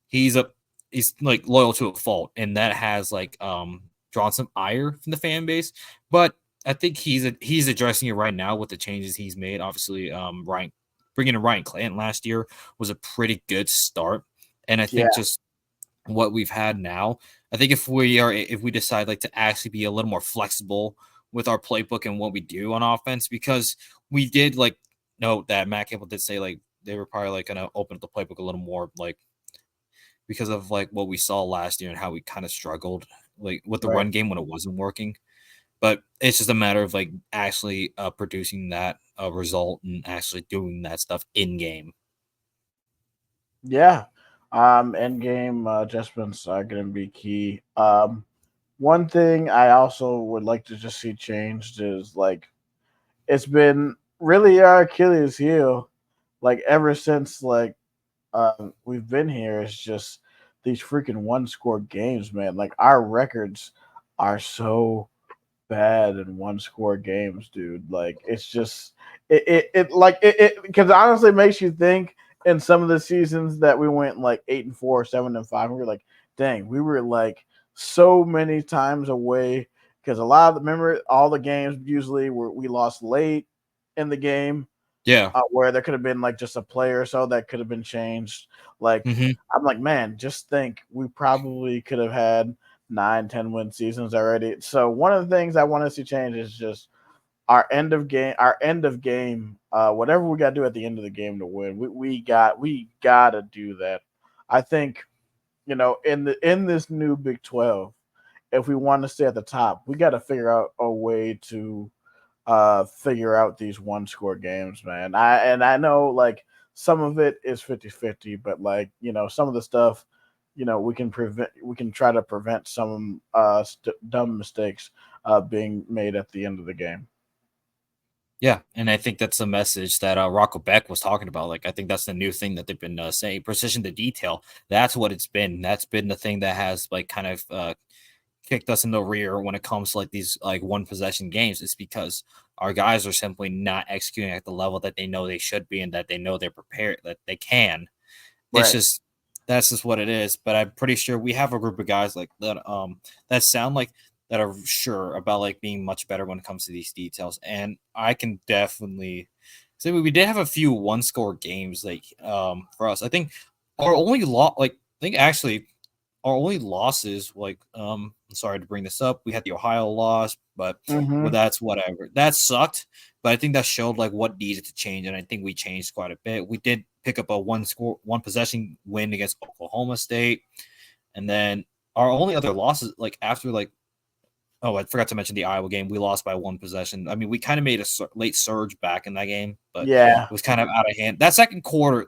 He's a he's like loyal to a fault, and that has like drawn some ire from the fan base. But I think he's addressing it right now with the changes he's made. Obviously, Ryan bringing in Ryan Clanton last year was a pretty good start, and I Yeah. think just what we've had now, I think if we decide like to actually be a little more flexible with our playbook and what we do on offense, because we did like note that Matt Campbell did say like they were probably like gonna open up the playbook a little more, like because of like what we saw last year and how we kind of struggled like with the Right. run game when it wasn't working. But it's just a matter of like actually producing that result and actually doing that stuff in game. Yeah. End game adjustments are going to be key. One thing I also would like to just see changed is like it's been really our Achilles heel, like ever since like we've been here. It's just these freaking one score games, man. Like our records are so bad in one score games, dude. Like it's just it because honestly makes you think in some of the seasons that we went like 8-4, 7-5. We were like, dang, we were like so many times away because a lot of the remember all the games usually were we lost late in the game Yeah. where there could have been like just a player or so that could have been changed. Like Hmm. I'm like, man, just think we probably could have had 9, 10 win seasons already. So one of the things I want to see change is just our end of game, whatever we got to do at the end of the game to win. We gotta do that. I think in this new Big 12, if we want to stay at the top, we got to figure out a way to figure out these one score games, man. I know like some of it is 50-50, but like, some of the stuff, we can try to prevent some dumb mistakes being made at the end of the game. Yeah, and I think that's the message that Rocco Beck was talking about. Like, I think that's the new thing that they've been saying: precision to detail. That's what it's been. That's been the thing that has like kind of kicked us in the rear when it comes to like these like one possession games. It's because our guys are simply not executing at the level that they know they should be and that they know they're prepared that they can. It's Right. just that's just what it is. But I'm pretty sure we have a group of guys like that that sound like that are sure about like being much better when it comes to these details. And I can definitely say we did have a few one score games like for us. I think our only like I think actually our only losses, like, I'm sorry to bring this up. We had the Ohio loss, but well, Mm-hmm. that's whatever. That sucked, but I think that showed like what needed to change, and I think we changed quite a bit. We did pick up a one possession win against Oklahoma State, and then our only other losses, like after like, oh, I forgot to mention the Iowa game. We lost by one possession. I mean, we kind of made a late surge back in that game, but Yeah. it was kind of out of hand. That second quarter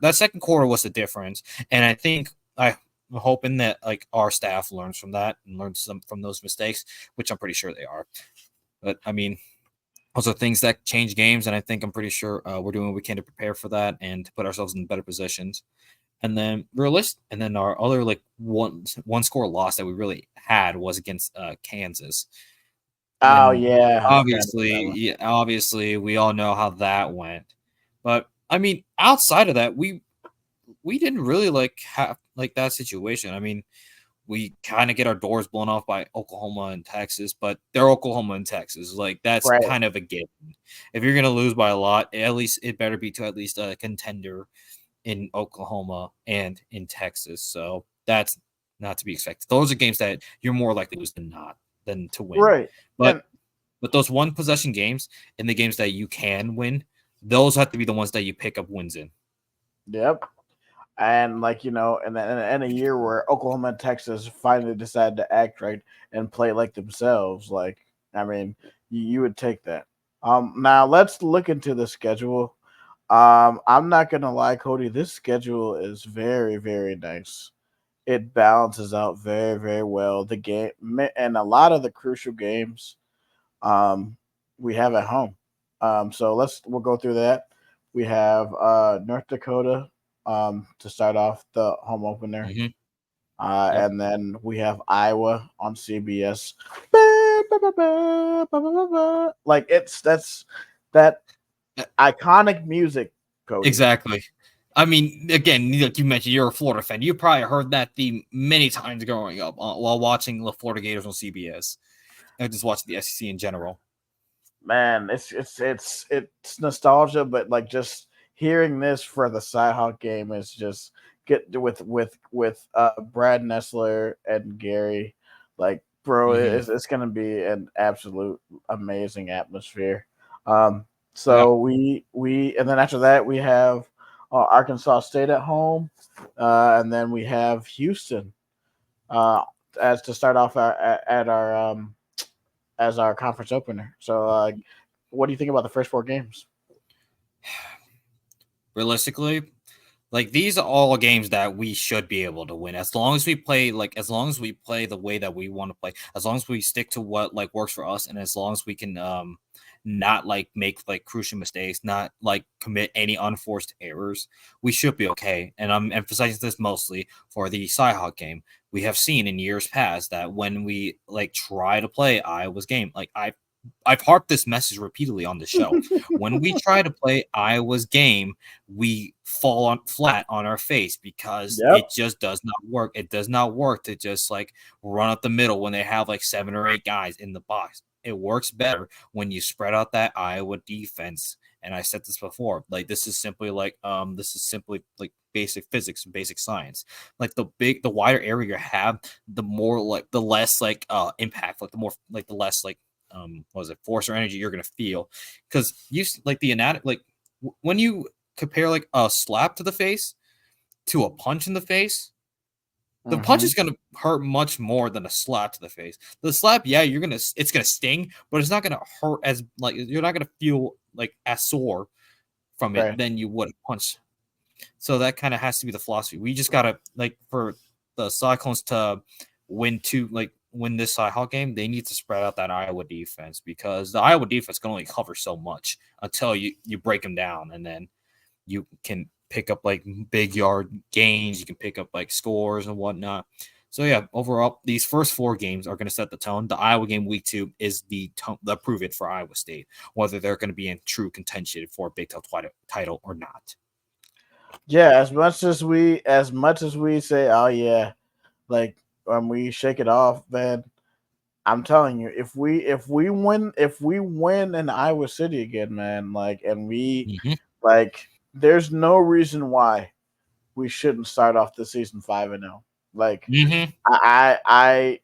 was the difference, and I think I'm hoping that like our staff learns from that and learns some from those mistakes, which I'm pretty sure they are. But I mean, those are things that change games, and I think I'm pretty sure we're doing what we can to prepare for that and to put ourselves in better positions. And then and then our other like one score loss that we really had was against Kansas. Oh And yeah, I forgot about obviously, that one. yeah, obviously, we all know how that went. But I mean, outside of that, we didn't really like have like that situation. I mean, we kind of get our doors blown off by Oklahoma and Texas, but they're Oklahoma and Texas. Like that's Right. kind of a given. If you're gonna lose by a lot, at least it better be to at least a contender in Oklahoma and in Texas. So that's not to be expected. Those are games that you're more likely to lose than to win. Right. But And those one possession games and the games that you can win, those have to be the ones that you pick up wins in. Yep. And like in a year where Oklahoma and Texas finally decided to act right and play like themselves, like I mean, you would take that. Now let's look into the schedule. I'm not gonna lie, Cody. This schedule is very, very nice. It balances out very, very well. The game and a lot of the crucial games, um, we have at home. So we'll go through that. We have North Dakota to start off the home opener, Hmm. Yep. and then we have Iowa on CBS. Like that's that Uh, iconic music, Cody. Exactly. I mean, again, like you mentioned, you're a Florida fan. You probably heard that theme many times growing up while watching the Florida Gators on CBS and just watching the SEC in general. Man, it's nostalgia, but like just hearing this for the Cyhawk game is just get with Brad Nessler and Gary, like bro, Hmm. it's gonna be an absolute amazing atmosphere. Um, Yeah. so we and then after that we have Arkansas State at home, and then we have Houston uh, as to start off at our as our conference opener. So, what do you think about the first four games? Realistically, like these are all games that we should be able to win as long as we play as long as we play the way that we want to play, as long as we stick to what like works for us, and as long as we can not like make like crucial mistakes, not like commit any unforced errors, we should be okay. And I'm emphasizing this mostly for the Cyhawk game. We have seen in years past that when we like try to play Iowa's game, like I've harped this message repeatedly on the show. When we try to play Iowa's game, we fall on flat on our face because Yep. it just does not work. It does not work to just like run up the middle when they have like 7 or 8 guys in the box. It works better when you spread out that Iowa defense. And I said this before, like this is simply like basic physics and basic science. Like the wider area you have, the more like the less like impact, like the more like the less like what was it, force or energy you're gonna feel. Because you like the anatomy, like when you compare like a slap to the face to a punch in the face, the punch Mm-hmm. is gonna hurt much more than a slap to the face. The slap, yeah, it's gonna sting, but it's not gonna hurt as like you're not gonna feel like as sore from it Right. than you would a punch. So that kind of has to be the philosophy. We just gotta like for the Cyclones to win this Cyhawk game, they need to spread out that Iowa defense because the Iowa defense can only cover so much until you break them down, and then you can pick up like big yard gains, you can pick up like scores and whatnot. So yeah, overall, these first 4 games are going to set the tone. The Iowa game week 2 is the prove it for Iowa State, whether they're going to be in true contention for a Big 12 title or not. Yeah. As much as we say, oh yeah, like when we shake it off, man. I'm telling you, if we win in Iowa City again, man, like, and we Mm-hmm. like, there's no reason why we shouldn't start off the season 5-0. Like, Mm-hmm. I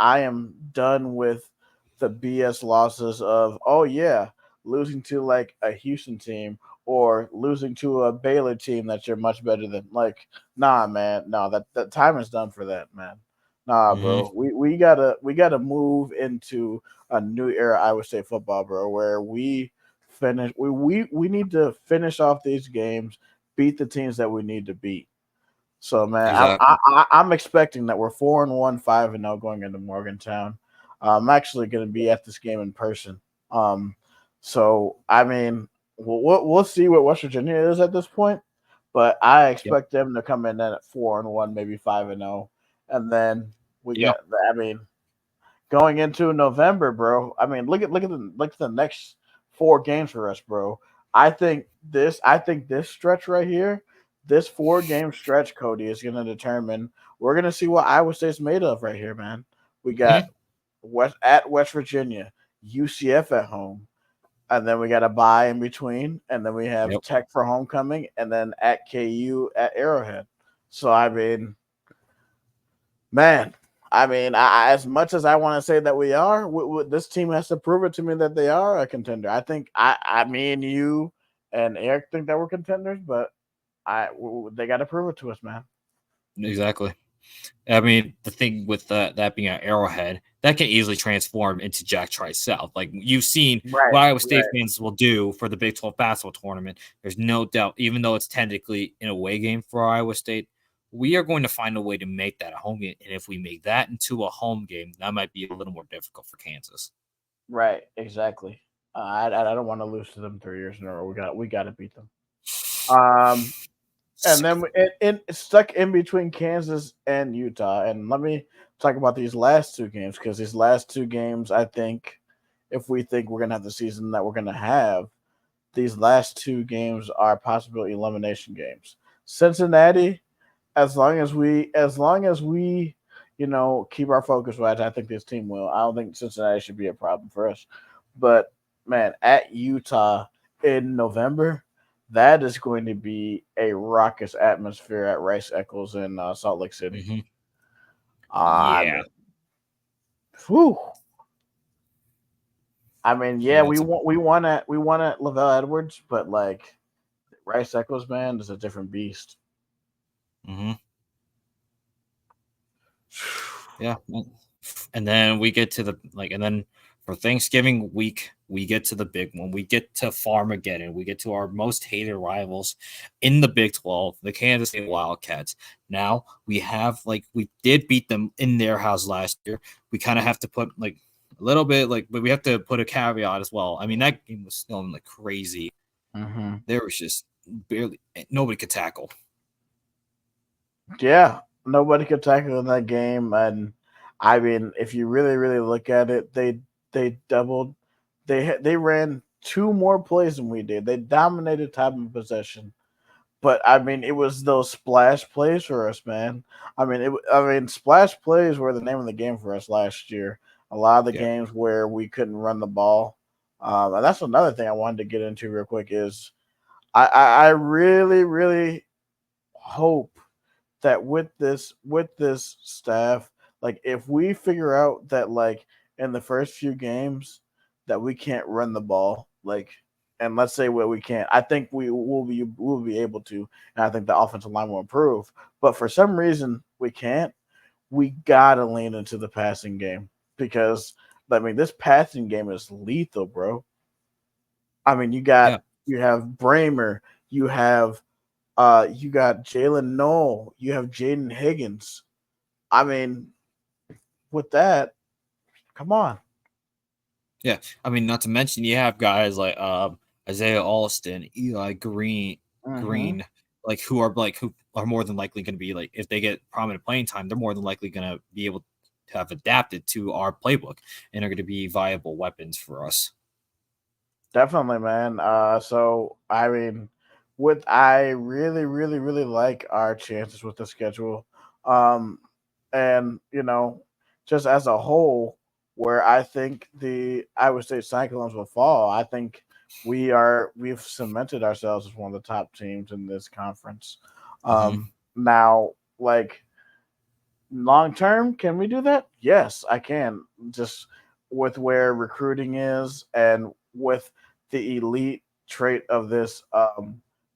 am done with the BS losses of, oh yeah, losing to like a Houston team or losing to a Baylor team that you're much better than. Like, nah, man, no, that time is done for that, man. Nah, Mm-hmm. bro, we gotta move into a new era Iowa State football, bro, where we need to finish off these games, beat the teams that we need to beat. So man, Exactly. I'm expecting that we're 4-1, 5-0 going into Morgantown. I'm actually going to be at this game in person. Um, so I mean, we'll see what West Virginia is at this point, but I Yep. expect them to come in at 4-1, maybe 5-0, and then we Yeah. got. I mean, going into November, bro. I mean, look at the next 4 games for us, bro. I think this stretch right here, this 4 game stretch, Cody, is gonna determine. We're gonna see what Iowa State's made of right here, man. We got Mm-hmm. West Virginia, UCF at home, and then we got a bye in between, and then we have Yep. Tech for homecoming, and then at KU at Arrowhead. So I mean, man, as much as I want to say that we are, this team has to prove it to me that they are a contender. I think me and you and Eric think that we're contenders, but they got to prove it to us, man. Exactly. I mean, the thing with that being an Arrowhead, that can easily transform into Jack Trice South. Like you've seen Right, what Iowa State right, fans will do for the Big 12 basketball tournament. There's no doubt, even though it's technically an away game for Iowa State, we are going to find a way to make that a home game. And if we make that into a home game, that might be a little more difficult for Kansas. right. Exactly. I don't want to lose to them 3 years in a row. We got to beat them. Um, and then stuck in between Kansas and Utah. And let me talk about these last two games because these last two games, I think, if we think we're gonna have the season that we're gonna have, these last two games are possible elimination games. Cincinnati, as long as we keep our focus right, I think this team will. I don't think Cincinnati should be a problem for us. But man, at Utah in November, that is going to be a raucous atmosphere at Rice Eccles in Salt Lake City. Mm-hmm. I Yeah. mean, whew. I mean, yeah, Yeah. we won at Lavelle Edwards, but like Rice Eccles, man, is a different beast. Mm-hmm. Yeah. And then we get to and then for Thanksgiving week, we get to the big one. We get to Farmageddon. We get to our most hated rivals in the Big 12, the Kansas State Wildcats. Now we did beat them in their house last year. We kind of have to put a little bit but we have to put a caveat as well. I mean, that game was still crazy. Mm-hmm. There was just barely nobody could tackle. Yeah, nobody could tackle in that game, and I mean, if you really, really look at it, they doubled. They ran two more plays than we did. They dominated time of possession, but I mean, it was those splash plays for us, man. I mean, splash plays were the name of the game for us last year. A lot of the Yeah. games where we couldn't run the ball, and that's another thing I wanted to get into real quick is I really, really hope that with this staff, like if we figure out that like in the first few games that we can't run the ball, like and let's say what we can't, I think we will be able to, and I think the offensive line will improve. But for some reason we can't. We gotta lean into the passing game because I mean this passing game is lethal, bro. I mean Yeah. you have Bramer, you have you got Jalen Noel, you have Jaden Higgins. I mean, with that, come on. Yeah, I mean, not to mention you have guys like Isaiah Alston, Eli Mm-hmm. Green, who are more than likely going to be if they get prominent playing time, they're more than likely going to be able to have adapted to our playbook and are going to be viable weapons for us. Definitely, man. So I mean, with I really, really, really like our chances with the schedule. Um, and just as a whole, where I think the Iowa State Cyclones will fall, I think we've cemented ourselves as one of the top teams in this conference. Mm-hmm. Now, like long term, can we do that? Yes, I can. Just with where recruiting is and with the elite trait of this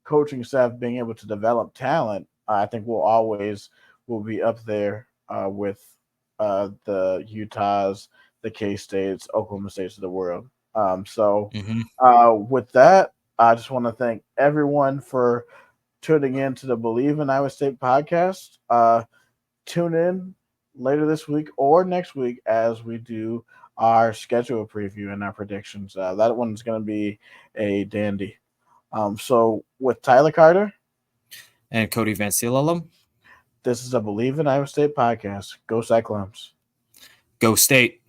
coaching staff being able to develop talent, I think will be up there with the Utahs, the K States, Oklahoma States of the world. Mm-hmm. With that, I just want to thank everyone for tuning in to the Bleav in Iowa State podcast. Tune in later this week or next week as we do our schedule preview and our predictions. That one's going to be a dandy. So with Tyler Carter, And Cody Van Sillalum, this is a Bleav in Iowa State podcast. Go Cyclones. Go State.